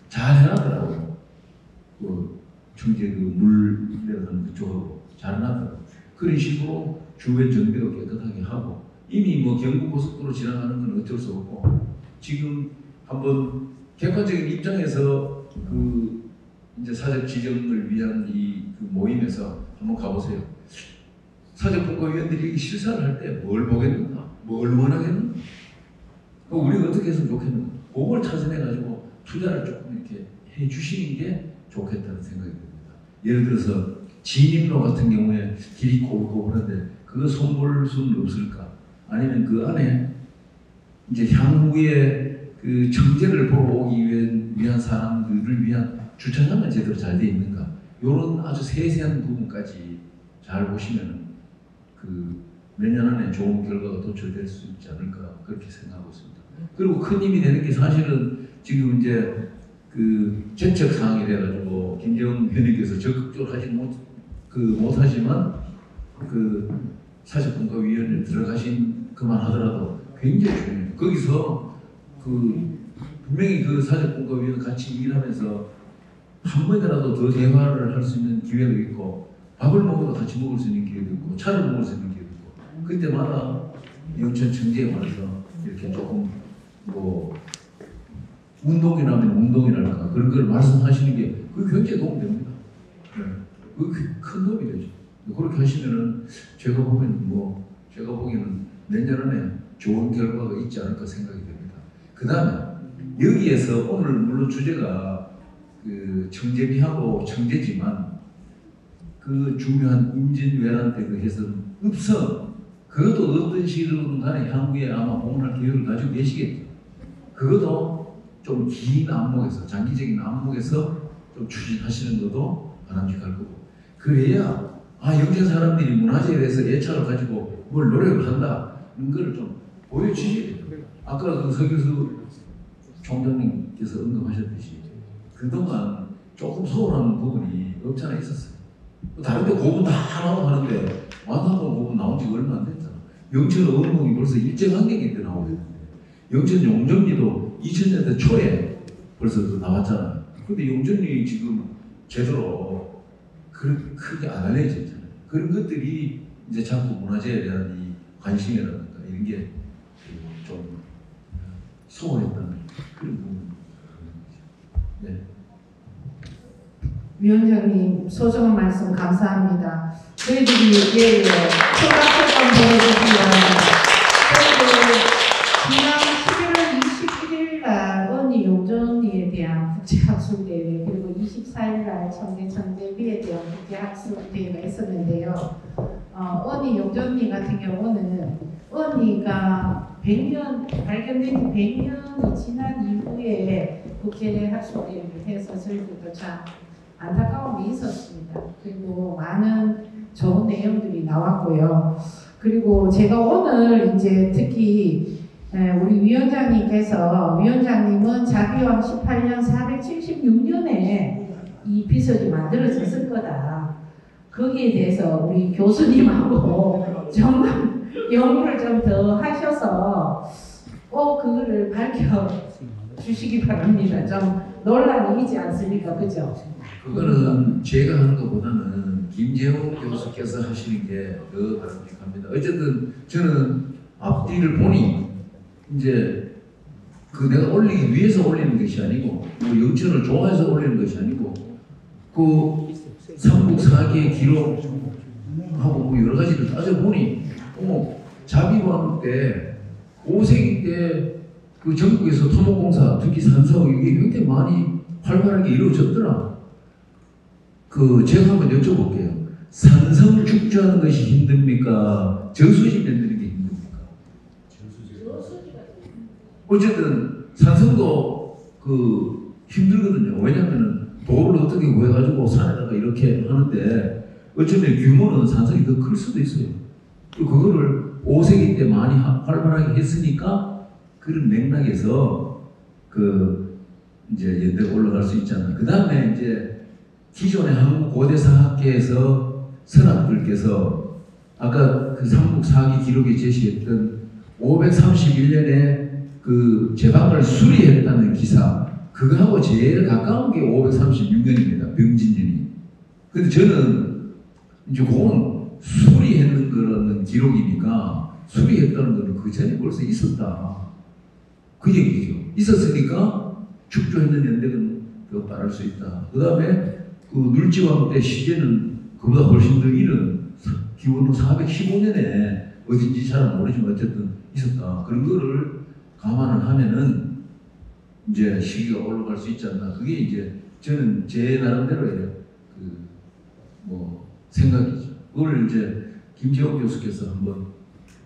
S6: 잘 해놨더라고요. 그 청제 물 내려가는 그쪽하고 잘 해놨더라고요. 그런 식으로 주변 정비도 깨끗하게 하고, 이미 뭐 경부고속도로 지나가는 건 어쩔 수 없고, 지금 한번 객관적인 입장에서 그 이제 사적 지정을 위한 그 모임에서 한번 가보세요. 사적분과위원들이 실사를 할 때 뭘 보겠는가? 뭘 원하겠는가? 우리가 어떻게 했으면 좋겠는가? 그걸 찾아내가지고 투자를 조금 이렇게 해 주시는 게 좋겠다는 생각이 듭니다. 예를 들어서 진입로 같은 경우에 길이 꼬불꼬불한데 그거 손볼 수는 없을까? 아니면 그 안에 이제 향후에 그 청제를 보러 오기 위한 사람들을 위한 주차장은 제대로 잘 돼 있는가? 이런 아주 세세한 부분까지 잘 보시면 그 몇 년 안에 좋은 결과가 도출될 수 있지 않을까 그렇게 생각하고 있습니다. 그리고 큰 힘이 되는 게 사실은 지금 이제 그 정책 사항이 돼가지고 김재원 위원님께서 적극적으로 하지 못하지만 그 사적분과위원회 들어가신 그만하더라도 굉장히 중요해요. 거기서 그 분명히 그 사적분과위원 같이 일하면서 한 번이라도 더 대화를 할 수 있는 기회도 있고, 밥을 먹어도 같이 먹을 수 있는 기회도 있고, 차를 먹을 수 있는 기회도 있고, 그때마다 영천 청제에 관해서 이렇게 조금 뭐 운동이라면 운동이랄까 그런 걸 말씀하시는 게 그게 굉장히 도움이 됩니다. 네. 그게 큰 도움이 되죠. 그렇게 하시면은 제가 보기에는 내년 안에 좋은 결과가 있지 않을까 생각이 됩니다. 그 다음에 여기에서 오늘 물론 주제가 그 청제비하고 청제지만 그 중요한 임진왜란 때 그 해선 읍성, 그것도 어떤 식으로든 간에 향후에 아마 봉헌할 기회를 가지고 계시겠죠. 그것도 좀 긴 안목에서, 장기적인 안목에서 좀 추진하시는 것도 바람직할 거고, 그래야 영천 사람들이 문화재에 대해서 애착을 가지고 뭘 노력을 한다 이런 걸 좀 보여주셔야 돼요. 아까 그 서 교수 총장님께서 언급하셨듯이 그동안 조금 소홀한 부분이 없지 않아 있었어요. 다른 데 고분 다 나오고 하는데 완화동 고분 나온 지 얼마 안 됐잖아. 영천 어원동이 벌써 일제강점기 때 나오는데, 영천 용정리도 2000년대 초에 벌써 나왔잖아요. 근데 용정리 지금 제대로 크게 안 알려져 있잖아요. 그런 것들이 이제 자꾸 문화재에 대한 이 관심이라든가 이런 게 좀 소홀했다는 그런 부분입니다. 네.
S1: 위원장님 소중한 말씀 감사합니다. 저희들이 초각효과 보내주시면 그리고 지난 11월 21일 날 언니 용전리에 대한 국제학술대회, 그리고 24일 날 청제비에 대한 국제학술대회가 있었는데요. 언니 용전리 같은 경우는 언니가 100년 발견된 지 100년이 지난 이후에 국제학술대회를 해서 저희들도 참 안타까움이 있었습니다. 그리고 많은 좋은 내용들이 나왔고요. 그리고 제가 오늘 이제 특히 우리 위원장님은 자비왕 18년 476년에 이 비석이 만들어졌을 거다. 거기에 대해서 우리 교수님하고 좀 연구를 좀 더 하셔서 그거를 밝혀 주시기 바랍니다. 좀 논란이 있지 않습니까? 그죠?
S6: 그거는 제가 하는 것보다는 김재홍 교수께서 하시는 게 더 바람직합니다. 어쨌든 저는 앞뒤를 보니 이제 그 내가 올리기 위해서 올리는 것이 아니고, 영천을 좋아해서 올리는 것이 아니고, 그 삼국 사기의 기록하고 뭐 여러 가지를 따져보니 자비왕 때 5세기 때 그 전국에서 토목공사, 특히 산사업 이게 굉장히 많이 활발하게 이루어졌더라. 제가 한번 여쭤볼게요. 산성 축조하는 것이 힘듭니까? 저수지 만드는 게 힘듭니까? 어쨌든 산성도 힘들거든요. 왜냐하면 돌을 어떻게 구해가지고 산에다가 이렇게 하는데 어쩌면 규모는 산성이 더 클 수도 있어요. 또 그거를 5세기 때 많이 활발하게 했으니까 그런 맥락에서 그 이제 연대가 올라갈 수 있잖아. 그 다음에 이제 기존의 한국 고대사학계에서 선학들께서 아까 그 삼국사기 기록에 제시했던 531년에 그 제방을 수리했다는 기사, 그거하고 제일 가까운 게 536년입니다. 병진년이. 근데 저는 이제 그건 수리했는 거라는 기록이니까 수리했다는 거는 그 전에 벌써 있었다. 그 얘기죠. 있었으니까 축조했는 연대는 더 빠를 수 있다. 그 다음에 그 눌지왕 때 시제는 그보다 훨씬 더 이른 기원후 415년에 어딘지 잘 모르지만 어쨌든 있었다. 그런 거를 감안을 하면은 이제 시기가 올라갈 수 있지 않나. 그게 이제 저는 제 나름대로의 그 뭐 생각이죠. 그걸 이제 김재옥 교수께서 한번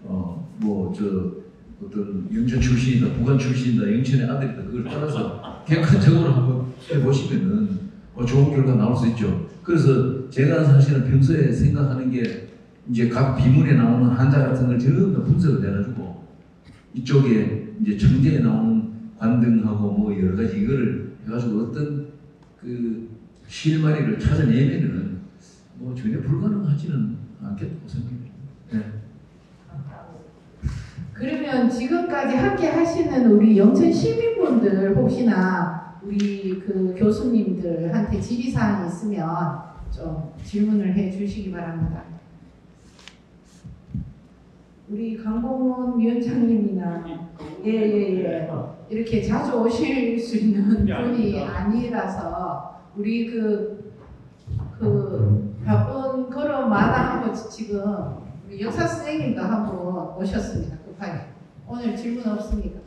S6: 뭐 저 어떤 영천 출신이다, 부관 출신이다, 영천의 아들이다, 그걸 따라서 객관적으로 한번 해보시면은 좋은 결과 나올 수 있죠. 그래서 제가 사실은 평소에 생각하는 게 이제 각 비문에 나오는 한자 같은 걸 전부 다 분석을 해가지고 이쪽에 이제 청제에 나오는 관등하고 뭐 여러 가지 이거를 해가지고 어떤 그 실마리를 찾아내면은 뭐 전혀 불가능하지는 않겠다고 생각합니다. 네.
S1: 그러면 지금까지 함께 하시는 우리 영천 시민분들 혹시나 우리 그 교수님들한테 질의사항이 있으면 좀 질문을 해 주시기 바랍니다. 우리 강봉원 위원장님이나 예. 이렇게 자주 오실 수 있는 분이 아니라서 우리 바쁜 걸음 마다하고 지금 우리 역사 선생님도 한번 오셨습니다. 급하게. 오늘 질문 없습니까?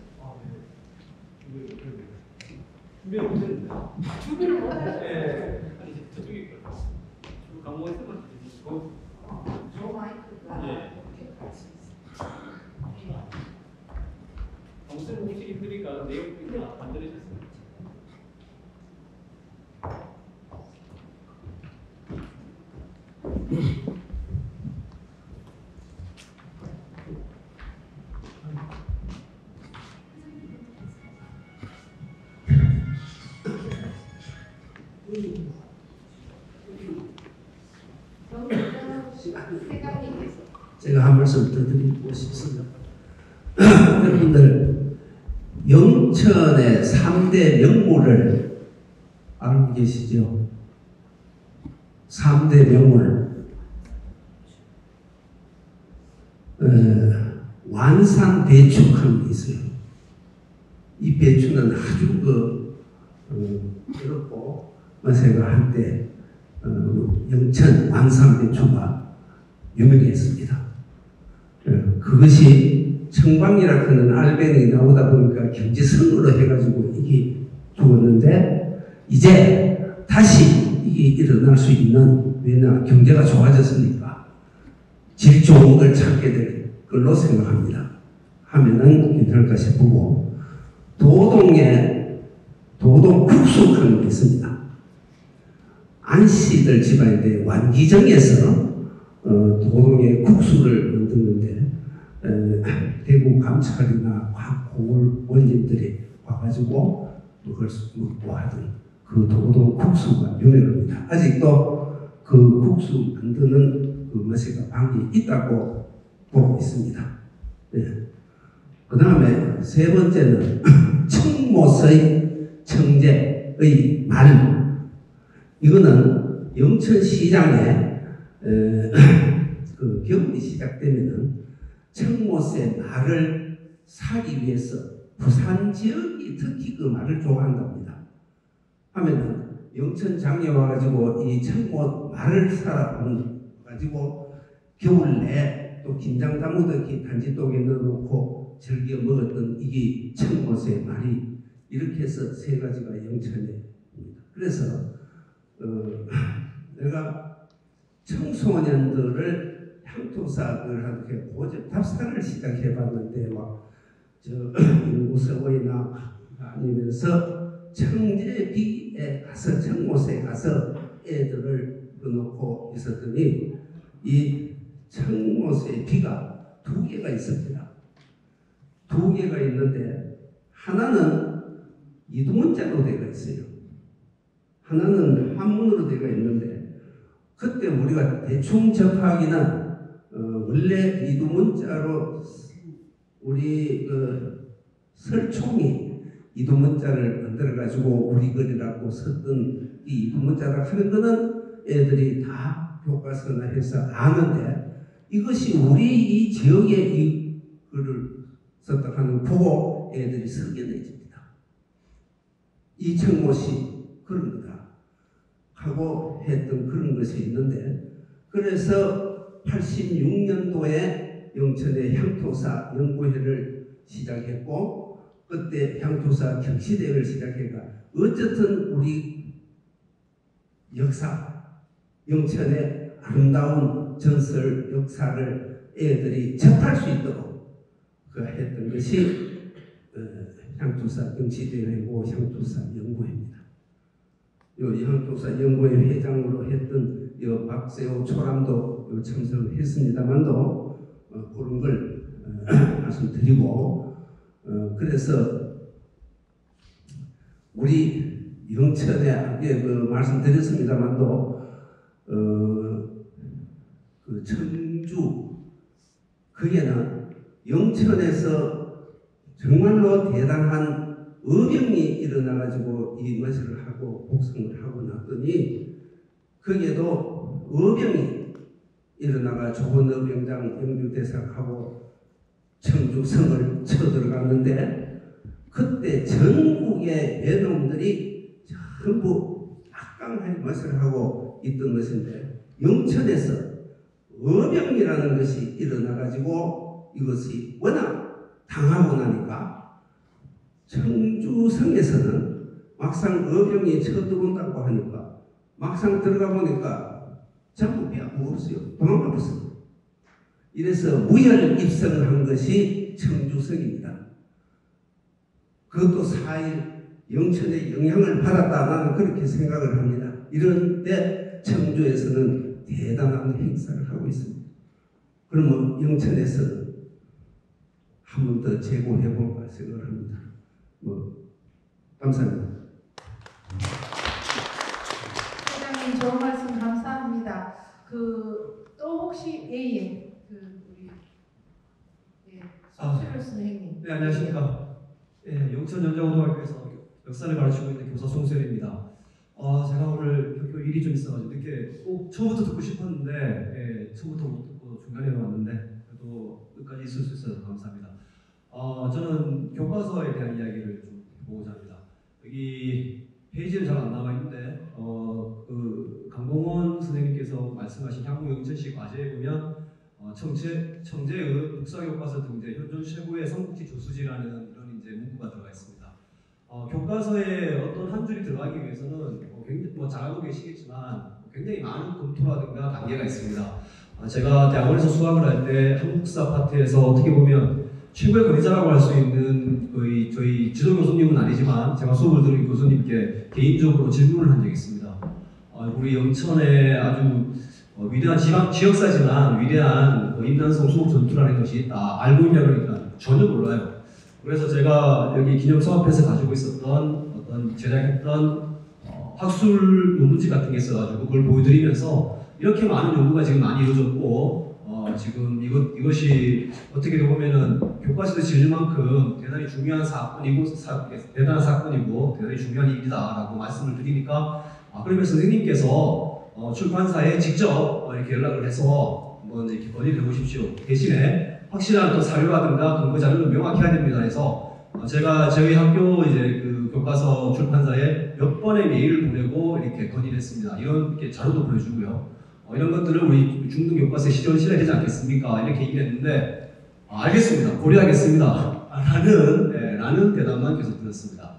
S1: 준비를 못하셨어요.
S2: 아니 저쪽에 있거든요. 강모에서 주시고
S1: 저 마이크가 이렇게 같이 있어요.
S2: 강모에서 공식이 흐리니까 내용이 다 만들어졌어요.
S7: 제가 한 말씀 더 드리고 싶습니다. 여러분들 영천의 3대 명물을 알고 계시죠? 3대 명물 완산 배축하는 게 있어요. 이 배추는 아주 어렵고 제가 한때 영천 완산 배추가 유명했습니다. 그것이 청방이라 하는 알벤이 나오다 보니까 경제선으로 해가지고 이게 죽었는데 이제 다시 이게 일어날 수 있는, 왜냐 경제가 좋아졌으니까 질 좋은 걸 찾게 될 걸로 생각합니다. 하면은 괜찮을까 싶고, 도동에 도동 국수하는 게 있습니다. 안씨들 집안인데 완기정에서 도동에 국수를 만드는데 대구 감찰이나 과학고을 원진들이 와가지고 그걸 먹고 하던 그 도동 국수가 유명합니다. 아직도 그 국수 만드는 그 맛이가 방이 있다고 보고 있습니다. 네. 그 다음에 세 번째는 청모서의 청제의 말. 이거는 영천시장에 그 겨울이 시작되면은 청모새 말을 사기 위해서 부산 지역이 특히 그 말을 좋아한답니다. 하면은 영천장에 와가지고 이 청모 말을 사러 가지고 겨울 내 또 김장나무도 이렇게 단지독에 넣어놓고 즐겨 먹었던 이게 청모새 말이 이렇게 해서 세 가지가 영천에 입니다. 그래서 내가 청소년들을 향토사들한테 고집 답사를 시작해봤는데 연구서원이나 아니면서 청제비에 가서 청모새에 가서 애들을 놓고 있었더니 이 청모세의 비가 두 개가 있습니다. 두 개가 있는데 하나는 이두문자로 되어 있어요. 하나는 한문으로 되어 있는데 그때 우리가 대충 접하기는 원래 이두문자로 우리 설총이 이두문자를 만들어가지고 우리 글이라고 썼던 이 이두문자를 하는 거는 애들이 다 교과서나 해서 아는데 이것이 우리 이 지역에 이 글을 썼다 하는 보고 애들이 석연해집니다. 이 청모시 그런 거다 하고 했던 그런 것이 있는데 그래서 86년도에 영천의 향토사 연구회를 시작했고 그때 향토사 경시대회를 시작해가 어쨌든 우리 역사 영천의 아름다운 전설 역사를 애들이 접할 수 있도록 그 했던 것이 향토사 경시대회고 향토사 연구회입니다. 이 향토사 연구회 회장으로 했던 박세호 초람도 참석을 했습니다만도 그런 걸 말씀드리고 그래서 우리 영천에 아까 말씀드렸습니다만도 그 청주 거기에는 영천에서 정말로 대단한 어병이 일어나가지고 이 것을 하고 복성을 하고 났더니 거기에도 어병이 일어나가 좋은 어병장 영주대사하고 청주성을 쳐들어갔는데 그때 전국의 배놈들이 전부 악강한 것을 하고 있던 것인데 영천에서 어병이라는 것이 일어나가지고 이것이 워낙 당하고 나니까 청주성에서는 막상 어병이 쳐들어온다고 하니까 막상 들어가 보니까 전부 배가 없어요. 도망가 버렸어요. 이래서 무혈 입성한 것이 청주성입니다. 그것도 4일 영천의 영향을 받았다 나는 그렇게 생각을 합니다. 이런데 청주에서는 대단한 행사를 하고 있습니다. 그러면 영천에서는 한 번 더 제고해 볼까 생각을 합니다. 감사합니다.
S1: 회장님 좋은 말씀 감사합니다. 또 혹시 우리 송철 선생님.
S8: 네, 안녕하십니까. 영천연자고등학교에서 역사를 가르치고 있는 교사 송세일입니다. 제가 오늘 학교 일이 좀 있어가지고 늦게 꼭 처음부터 듣고 싶었는데 처음부터 못 듣고 중간에 왔는데 그래도 끝까지 있을 수 있어서 감사합니다. 저는 교과서에 대한 이야기를 좀 해보고자 합니다. 여기 페이지는 잘 안 나와 있는데 그 강봉원 선생님께서 말씀하신 향후 영천시 과제에 보면 청제의 국사교과서 등재 현존 최고의 삼국지 조수지라는 이런 이제 문구가 들어가 있습니다. 교과서에 어떤 한 줄이 들어가기 위해서는 굉장히 잘 알고 계시겠지만 굉장히 많은 검토라든가 단계가 있습니다. 제가 대학원에서 수학을 할 때 한국사 파트에서 어떻게 보면 최고의 권위자라고 할 수 있는 거의 저희 지도 교수님은 아니지만 제가 수업을 들은 교수님께 개인적으로 질문을 한 적이 있습니다. 우리 영천에 아주 위대한 지역사지만 위대한 임난성 수국 전투라는 것이 있다. 알고 있냐 그러니까 전혀 몰라요. 그래서 제가 여기 기념서 앞에서 가지고 있었던 어떤 제작했던 학술 논문집 같은 게 있어가지고 그걸 보여드리면서 이렇게 많은 연구가 지금 많이 이루어졌고 지금 이것이 어떻게 보면은 교과서에 실릴 만큼 대단히 중요한 사건이고 대단한 사건이고 대단히 중요한 일이다라고 말씀을 드리니까 그러면 선생님께서 출판사에 직접 이렇게 연락을 해서 한번 이렇게 건의를 해보십시오. 대신에 확실한 또 사료라든가 근거 자료를 명확히 해야 됩니다. 해서 제가 저희 학교 이제 그 교과서 출판사에 몇 번의 메일을 보내고 이렇게 건의를 했습니다. 이렇게 자료도 보내주고요. 이런 것들을 우리 중등 교과서에 실어야 되지 않겠습니까? 이렇게 얘기를 했는데 알겠습니다. 고려하겠습니다. 라는 대답만 계속 들었습니다.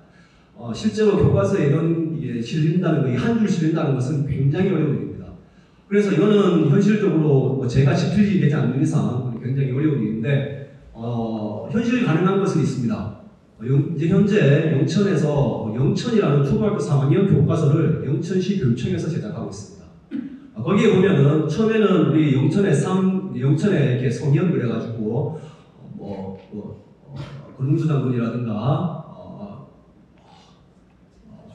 S8: 실제로 교과서에 이런 이게 실린다는 거, 한 줄 실린다는 것은 굉장히 어려운 일입니다. 그래서 이거는 현실적으로 제가 집필이 되지 않는 이상 굉장히 어려운 일인데 현실이 가능한 것은 있습니다. 이제 현재 영천에서 영천이라는 초등학교 3학년 교과서를 영천시 교육청에서 제작하고 있습니다. 거기에 보면은 처음에는 우리 영천에 이렇게 성현 그래가지고 권웅수 장군이라든가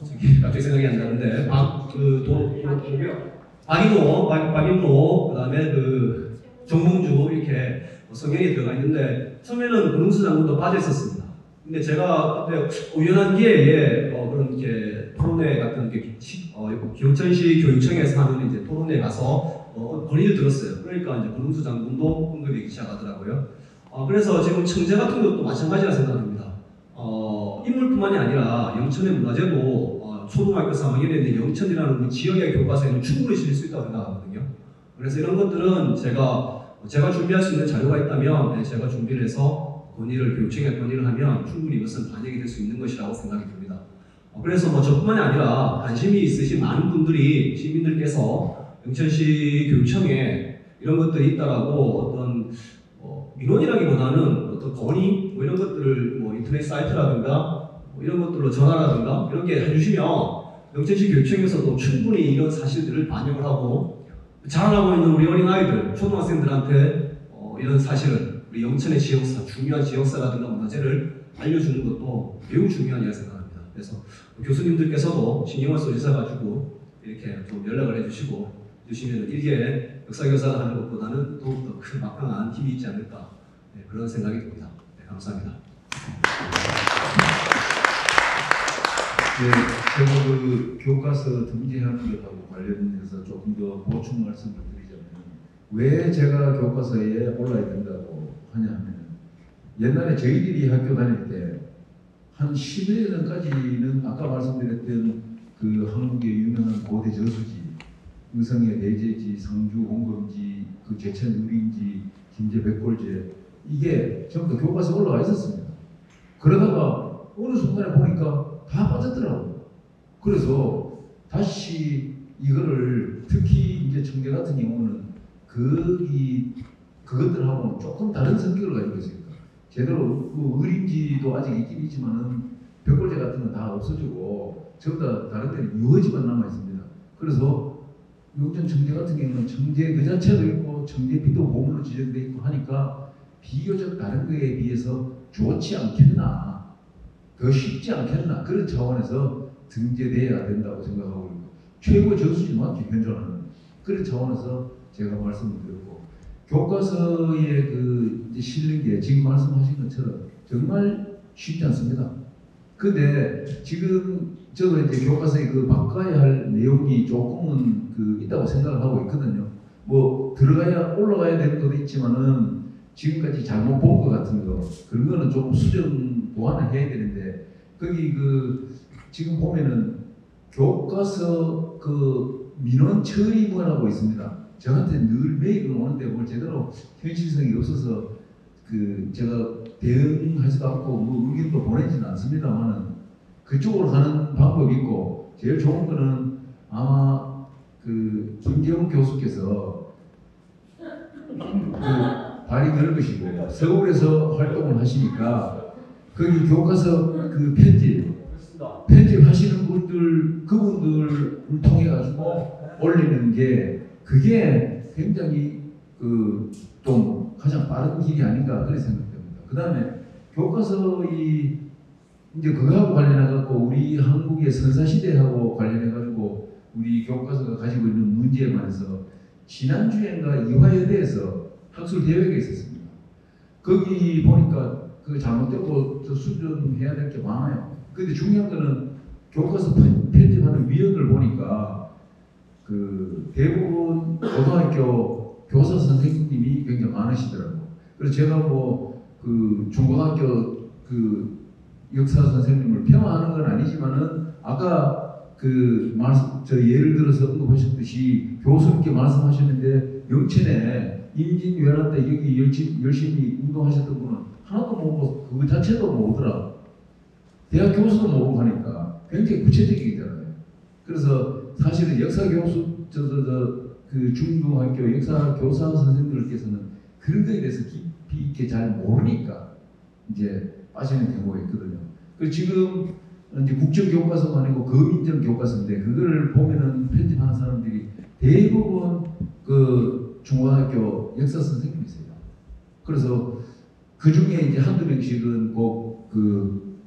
S8: 저기 갑자기 생각이 안 나는데 박인호 그다음에 그 정몽주 이렇게 성현이 들어가 있는데 처음에는 권웅수 장군도 빠져 있었습니다. 근데 제가 그때 우연한 기회에 그런 이렇게 토론회 같은 경천시 교육청에서 하는 이제 토론회 가서 건의를 들었어요. 그러니까 이제 권웅수 장군도 언급이 시작하더라고요. 그래서 지금 청재 같은 것도 마찬가지라 생각합니다. 인물뿐만이 아니라 영천의 문화재도 초등학교 3학년에 있는 영천이라는 그 지역의 교과서에는 충분히 실릴 수 있다고 생각하거든요. 그래서 이런 것들은 제가 준비할 수 있는 자료가 있다면 제가 준비를 해서 교육청에 건의를 하면 충분히 이것은 반영이 될 수 있는 것이라고 생각이 듭니다. 그래서 저뿐만이 아니라 관심이 있으신 많은 분들이 시민들께서 영천시 교육청에 이런 것들이 있다라고 어떤 민원이라기보다는 어떤 건의 이런 것들을 인터넷 사이트라든가 이런 것들로 전화라든가 이런 게 해주시면 영천시 교육청에서도 충분히 이런 사실들을 반영을 하고 자라나고 있는 우리 어린아이들, 초등학생들한테 이런 사실을 우리 영천의 지역사, 중요한 지역사라든가 문화재를 알려주는 것도 매우 중요하다고 생각합니다. 그래서 교수님들께서도 신경을 써주셔가지고 이렇게 좀 연락을 해주시면 이게 역사교사를 하는 것보다는 더욱더 큰 막강한 힘이 있지 않을까 그런 생각이 듭니다. 네, 감사합니다.
S6: 네, 제가 그 교과서 등재하는 것하고 관련해서 조금 더 보충 말씀을 드리자면 왜 제가 교과서에 올라야 된다고 하냐면 옛날에 저희들이 학교 다닐 때 한 10여 년까지는 아까 말씀드렸던 그 한국의 유명한 고대 저수지 의성의 대제지, 상주 공검지, 그 제천 의림지, 김제 백골제 이게 전부 다 교과서에 올라와 있었습니다. 그러다가 어느 순간에 보니까 다 빠졌더라고요. 그래서 다시 이거를 특히 이제 청계 같은 경우는 그것들하고는 조금 다른 성격을 가지고 있으니까 제대로 그 의림지도 아직 있긴 있지만은 백골제 같은 건 다 없어지고 전부 다 다른 데는 유허지만 남아 있습니다. 그래서 영천 청계 같은 경우는 청계 그 자체도 있고 청계비도 보물로 지정돼 있고 하니까 비교적 다른 거에 비해서 좋지 않겠나, 더 쉽지 않겠나 그런 차원에서 등재돼야 된다고 생각하고 있고 최고 저수지 맞죠 현존하는 그런 차원에서 제가 말씀을 드렸고 교과서에 그 실는 게 지금 말씀하신 것처럼 정말 쉽지 않습니다. 근데 지금 저도 이제 교과서에 그 바꿔야 할 내용이 조금은 그 있다고 생각을 하고 있거든요. 뭐 올라가야 되는 것도 있지만은 지금까지 잘못 본 것 같은 거 그런 거는 조금 수정 보완을 해야 되는데 거기 그 지금 보면은 교과서 그 민원 처리문하고 있습니다. 저한테 늘 메일은 오는데 뭘 제대로 현실성이 없어서 그 제가 대응하지도 않고 뭐 의견도 보내지는 않습니다만은 그쪽으로 가는 방법이 있고 제일 좋은 거는 아마 그 김재웅 교수께서 그 발이 넓으시고 서울에서 활동을 하시니까 거기 교과서 그 편집하시는 분들 그분들을 통해 가지고 올리는 게 그게 굉장히 그 좀 가장 빠른 길이 아닌가 그렇게 생각됩니다. 그 다음에 교과서 이제 그거하고 관련해 갖고 우리 한국의 선사시대하고 관련해 가지고 우리 교과서가 가지고 있는 문제에 관해서 지난주엔가 이화여대에서 학술 대회가 있었습니다. 거기 보니까 그 잘못되고 저 수정해야 될 게 많아요. 근데 중요한 거는 교과서 편집하는 위원을 보니까 그 대부분 고등학교 교사 선생님이 굉장히 많으시더라고요. 그래서 제가 뭐 그 중고등학교 그 역사 선생님을 폄하하는 건 아니지만은 아까 그 예를 들어서 언급하셨듯이 교수님께 말씀하셨는데 영천에 임진왜란 때 여기 열심히 운동하셨던 분은 하나도 모르고 그 자체도 모르더라. 대학 교수도 모르고 하니까 굉장히 구체적이잖아요. 그래서 사실은 역사 교수 그 중등학교 역사 교사 선생님들께서는 그런 거에 대해서 깊이 있게 잘 모르니까 이제 빠지는 경우가 있거든요. 그리고 지금 이제 국정교과서가 아니고 거민정 교과서인데 그걸 보면은 편집하는 사람들이 대부분 그 중고등학교 역사 선생님이세요. 그래서 그 중에 이제 한두 명씩은 꼭 그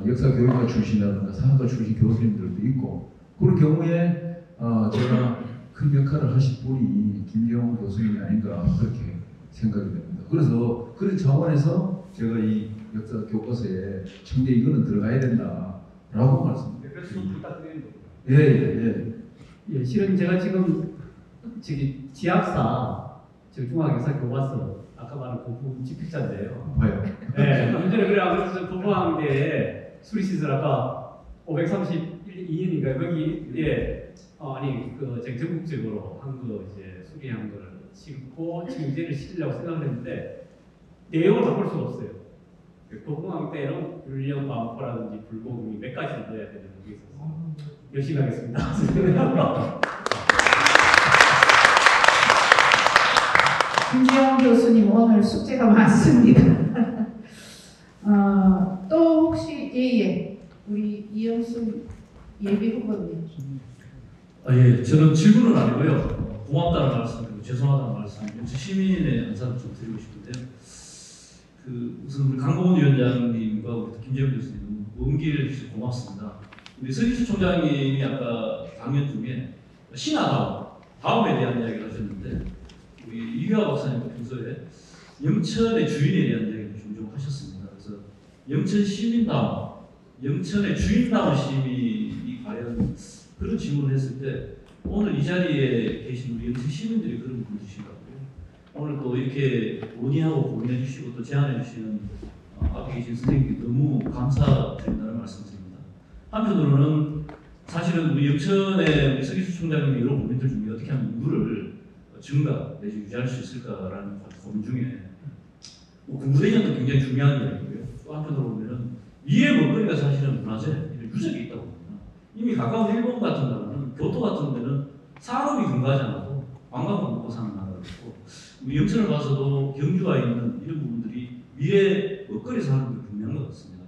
S6: 역사 교육과 출신이라든가 사학과 출신 교수님들도 있고 그런 경우에 제가 큰 역할을 하실 분이 김재원 교수님이 아닌가 그렇게 생각이 됩니다. 그래서 그런 차원에서 제가 이 역사 교과서에 청대 이거는 들어가야 된다라고 말씀드립니다.
S2: 그래서 좀 부탁드리는 겁니다.
S6: 예.
S2: 예, 실은 제가 지금 지학사 중앙역사 교과서 아까 말한 그 부분 집필자인데요.
S6: 봐요.
S2: 네, 문제는 그래 그래서 법무항대에 수리시설 아까 532년인가 여기 아니 그 제가 전국적으로 한 거 이제 수리한 거를 싣고 지금제를 실으려고 생각을 했는데 내용을 바꿀 수가 없어요. 법무항대는 율령 반포라든지 불고금이 몇 가지를 넣어야 되는 게 있어서 열심히 하겠습니다.
S1: 김재원 교수님 오늘 숙제가 많습니다. 또 혹시 우리 이영순 예비 후보님.
S9: 예, 저는 질문은 아니고요. 고맙다는 말씀 그리고 죄송하다는 말씀, 시민의 안사를 좀 드리고 싶은데요. 우선 우리 강봉원 위원장님과 우리 김재원 교수님 먼 길 주셔서 고맙습니다. 우리 서기수 총장님이 아까 강연 중에 다음에 대한 이야기를 하셨는데 우리 이규하 박사님도 평소에 영천의 주인에 대한 이야기를 종종 하셨습니다. 그래서 영천 시민다움, 영천의 주인다운 시민이 과연 그런 질문을 했을 때 오늘 이 자리에 계신 우리 영천 시민들이 그런 분을 주시더라고요. 오늘 또 이렇게 논의하고 고민해 주시고 또 제안해 주시는 앞에 계신 선생님께 너무 감사드린다는 말씀드립니다. 한편으로는 사실은 우리 영천의 우리 서기수 총장님의 여러 고민들 중에 어떻게 하면 인구를 증가 내지 유지할 수 있을까라는 고민 중에 군부대전도 굉장히 중요한 이야기고요. 또 한편으로 보면은 미래 먹거리가 사실은 문화재 유적이 있다고 봅니다. 이미 가까운 일본 같은 나라는 교토 같은 데는 산업이 근거하지 않아도 관광을 먹고 사는 나라가 있고 우리 영천을 봐서도 경주와 있는 이런 부분들이 미래 먹거리에서 하는 게 분명한 것 같습니다.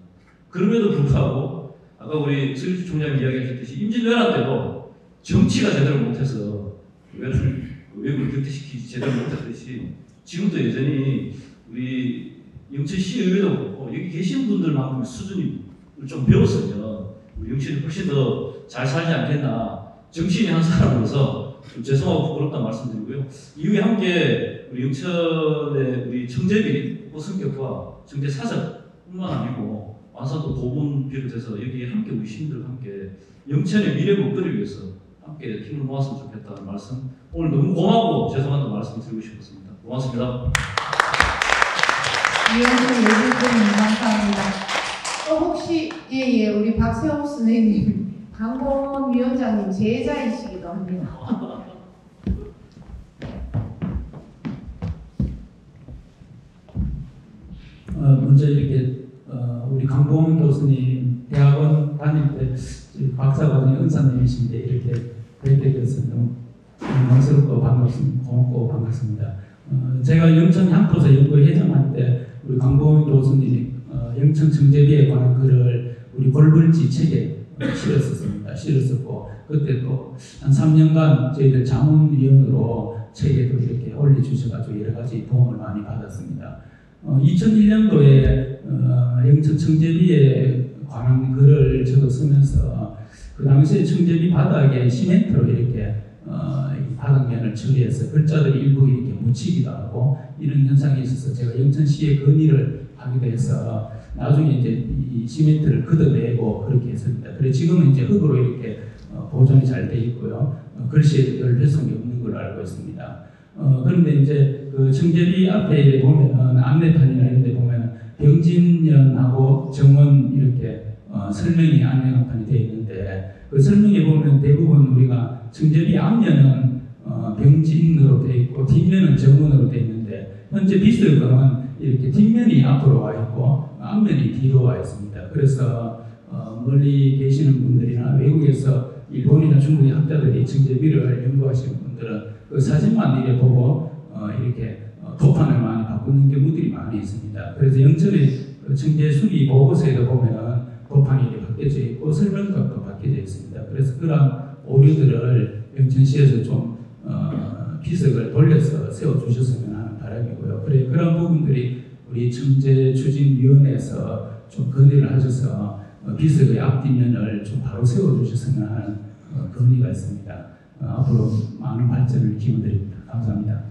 S9: 그럼에도 불구하고 아까 우리 서기수 총장님 이야기하셨듯이 임진왜란 때도 정치가 제대로 못해서 외국을 격퇴시키지 제대로 못했듯이 지금도 여전히 우리 영천시의회도 그렇고 여기 계신 분들만큼의 수준을 좀 배웠으면 우리 영천이 훨씬 더 잘 살지 않겠나 정치인의 한 사람으로서 좀 죄송하고 부끄럽다는 말씀드리고요. 이후에 함께 우리 영천의 우리 청재비 성격과 청재 사적뿐만 아니고 완산도 도분 비롯해서 여기에 함께 우리 시민들과 함께 영천의 미래 먹거리를 위해서 함께 힘을 모았으면 좋겠다는 말씀 오늘 너무 고맙고 죄송하다는 말씀 드리고 싶었습니다. 고맙습니다.
S1: 이영순 예비후보님 감사합니다. 또 혹시 우리 박세호 선생님 강봉원 위원장님 제자이시기도 합니다.
S10: 먼저 이렇게 우리 강봉원 교수님 대학원 다닐 때 박사과정의 은사님이신데 이렇게 뵙게 돼서 너무 영광스럽고 고맙고 반갑습니다. 제가 영천 향토사 연구회장할 때 우리 강봉원 교수님이 영천 정제비에 관한 글을 우리 골불지 책에 실었었고 그때 또 한 3년간 저희들 자문위원으로 책에도 이렇게 올려주셔가지고 여러 가지 도움을 많이 받았습니다. 2001년도에 영천 청제비에 관한 글을 저도 쓰면서 그 당시에 청제비 바닥에 시멘트로 이렇게 바닥면을 처리해서 글자들이 일부 이렇게 묻히기도 하고 이런 현상이 있어서 제가 영천시에 건의를 하기도 해서 나중에 이제 이 시멘트를 걷어내고 그렇게 했습니다. 그래 지금은 이제 흙으로 이렇게 보존이 잘 돼 있고요. 글씨에도 별 훼손이 없는 걸로 알고 있습니다. 그런데 이제 그 청제비 앞에 보면은 안내판이나 이런 데 보면은 병진년하고 정원 이렇게 설명이 안내판이 되어 있는데 그 설명에 보면 대부분 우리가 청제비 앞면은 병진으로 되어 있고 뒷면은 정원으로 되어 있는데 현재 비서금은 이렇게 뒷면이 앞으로 와 있고 앞면이 뒤로 와 있습니다. 그래서 멀리 계시는 분들이나 외국에서 일본이나 중국의 학자들이 청제비를 연구하시는 분들은 그 사진만 이렇게 보고 이렇게 도판을 많이 바꾸는 경우들이 많이 있습니다. 그래서 영천의 청제 수리 보고서에도 보면은 도판이 이렇게 바뀌어져 있고 설명각도 바뀌어져 있습니다. 그래서 그런 오류들을 영천시에서 좀 비석을 돌려서 세워주셨으면 하는 바람이고요. 그런 부분들이 우리 청제추진위원회에서 좀 건의를 하셔서 비석의 앞뒷면을 좀 바로 세워주셨으면 하는 건의가 있습니다. 앞으로 많은 발전을 기원드립니다. 감사합니다.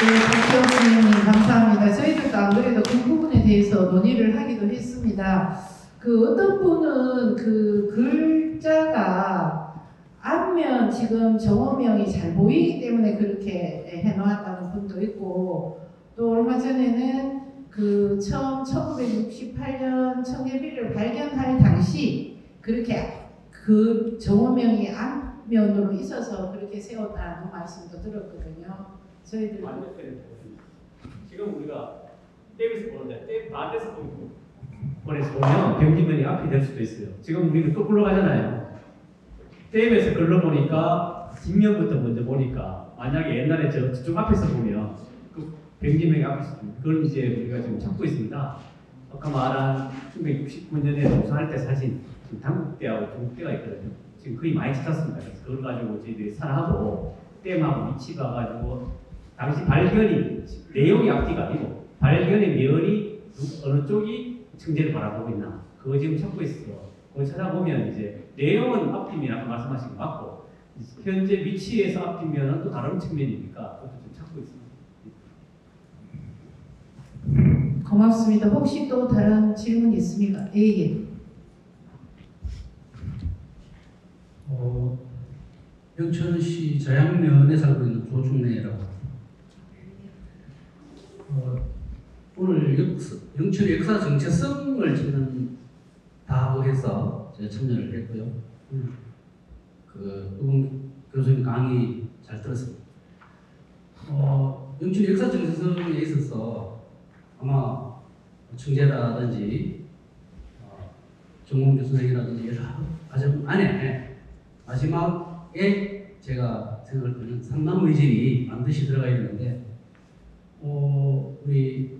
S1: 네, 박지원 선생님 감사합니다. 저희들도 안 그래도 그 부분에 대해서 논의를 하기도 했습니다. 그 어떤 분은 그 글자가 앞면 지금 정호명이 잘 보이기 때문에 그렇게 해놓았다는 분도 있고, 또 얼마 전에는 그 처음 1968년 청계비를 발견할 당시 그렇게 그 정호명이 앞면으로 있어서 그렇게 세웠다는 말씀도 들었거든요. 저희들
S2: 지금 우리가 댐에서 보는데 댐 반대에서 보면 병지면이 앞이 될 수도 있어요. 지금 우리는 거꾸로 가잖아요. 댐에서 걸러보니까 뒷면부터 먼저 보니까 만약에 옛날에 저쪽 앞에서 보면 그 병지면이 앞에서 보면 그걸 이제 우리가 지금 찾고 있습니다. 아까 말한 1969년에 우승할 때 사진 지금 당국대하고 중국대가 있거든요. 지금 거의 많이 찾았습니다. 그래서 그걸 가지고 저희들이 산하고 댐하고 위치 봐가지고 당시 발견이 내용이 앞뒤가 아니고 발견의 면이 어느 쪽이 청제를 바라보고 있나 그거 지금 찾고 있어. 그거 찾아보면 이제 내용은 앞뒤면 아까 말씀하신 거 맞고 현재 위치에서 앞뒤면은 또 다른 측면이니까 그것도 좀 찾고 있습니다.
S1: 고맙습니다. 혹시 또 다른 질문 있습니까? 예.
S10: 영천시 자양면에 살고 있는 조중래라고. 오늘 영천의 역사 정체성을 지금 다하고 해서 제가 참여를 했고요. 그 교수님 강의 잘 들었습니다. 영천의 역사 정체성에 있어서 아마 청제라든지 정몽규 선생이라든지 여러 과정 안에 마지막에 제가 생각할 때는 삼남의진이 반드시 들어가야 되는데 우리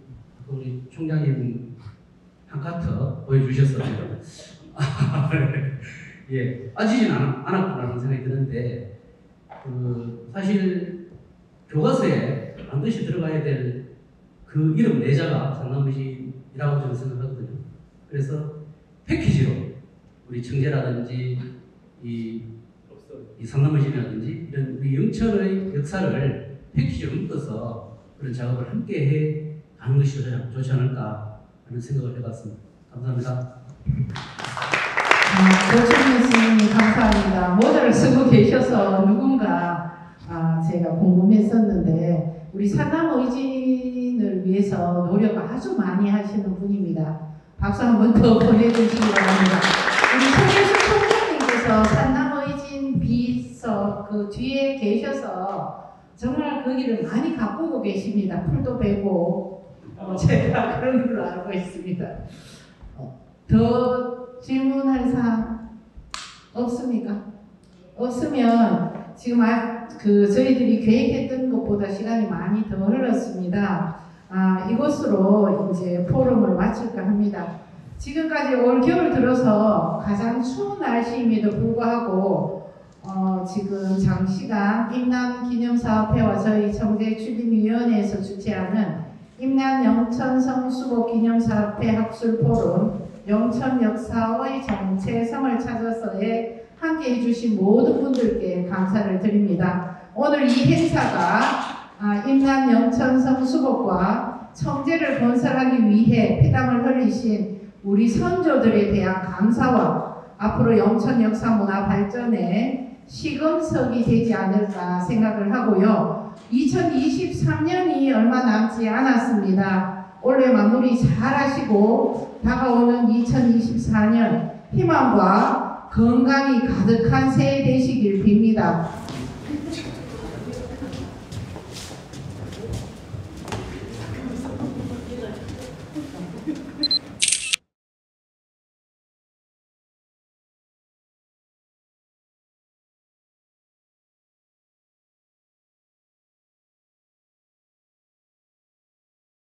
S10: 총장님 한 카트 보여주셨어요. 예, 빠지진 않았구나라는 생각이 드는데 사실 교과서에 반드시 들어가야 될 그 이름 내자가 삼남의진이라고 저는 생각하거든요. 그래서 패키지로 우리 청제라든지 이 삼남의진이라든지 이런 우리 영천의 역사를 패키지로 묶어서 그런 작업을 함께 해 가는 것이 좋지 않을까 하는 생각을 해봤습니다. 감사합니다.
S1: 조충민 선생님 감사합니다. 모자를 쓰고 계셔서 누군가 제가 궁금했었는데 우리 산남의진을 위해서 노력을 아주 많이 하시는 분입니다. 박수 한 번 더 보내주시기 바랍니다. 우리 손예수 총장님께서 산남의진 비서 그 뒤에 계셔서 정말 거기를 많이 가꾸고 계십니다. 풀도 베고 제가 그런 걸로 알고 있습니다. 더 질문할 사항 없습니까? 없으면 지금 저희들이 계획했던 것보다 시간이 많이 더 흘렀습니다. 이것으로 이제 포럼을 마칠까 합니다. 지금까지 올 겨울 들어서 가장 추운 날씨임에도 불구하고 지금 장시간 임남기념사업회와 저희 청제추진위원회에서 주최하는 임남 영천성 수복 기념사업회 학술포럼 영천역사의 정체성을 찾아서에 함께 해주신 모든 분들께 감사를 드립니다. 오늘 이 행사가 임남 영천성 수복과 청제를 건설하기 위해 피땀을 흘리신 우리 선조들에 대한 감사와 앞으로 영천 역사 문화 발전에 시금석이 되지 않을까 생각을 하고요. 2023년이 얼마 남지 않았습니다. 올해 마무리 잘 하시고 다가오는 2024년 희망과 건강이 가득한 새해 되시길 빕니다.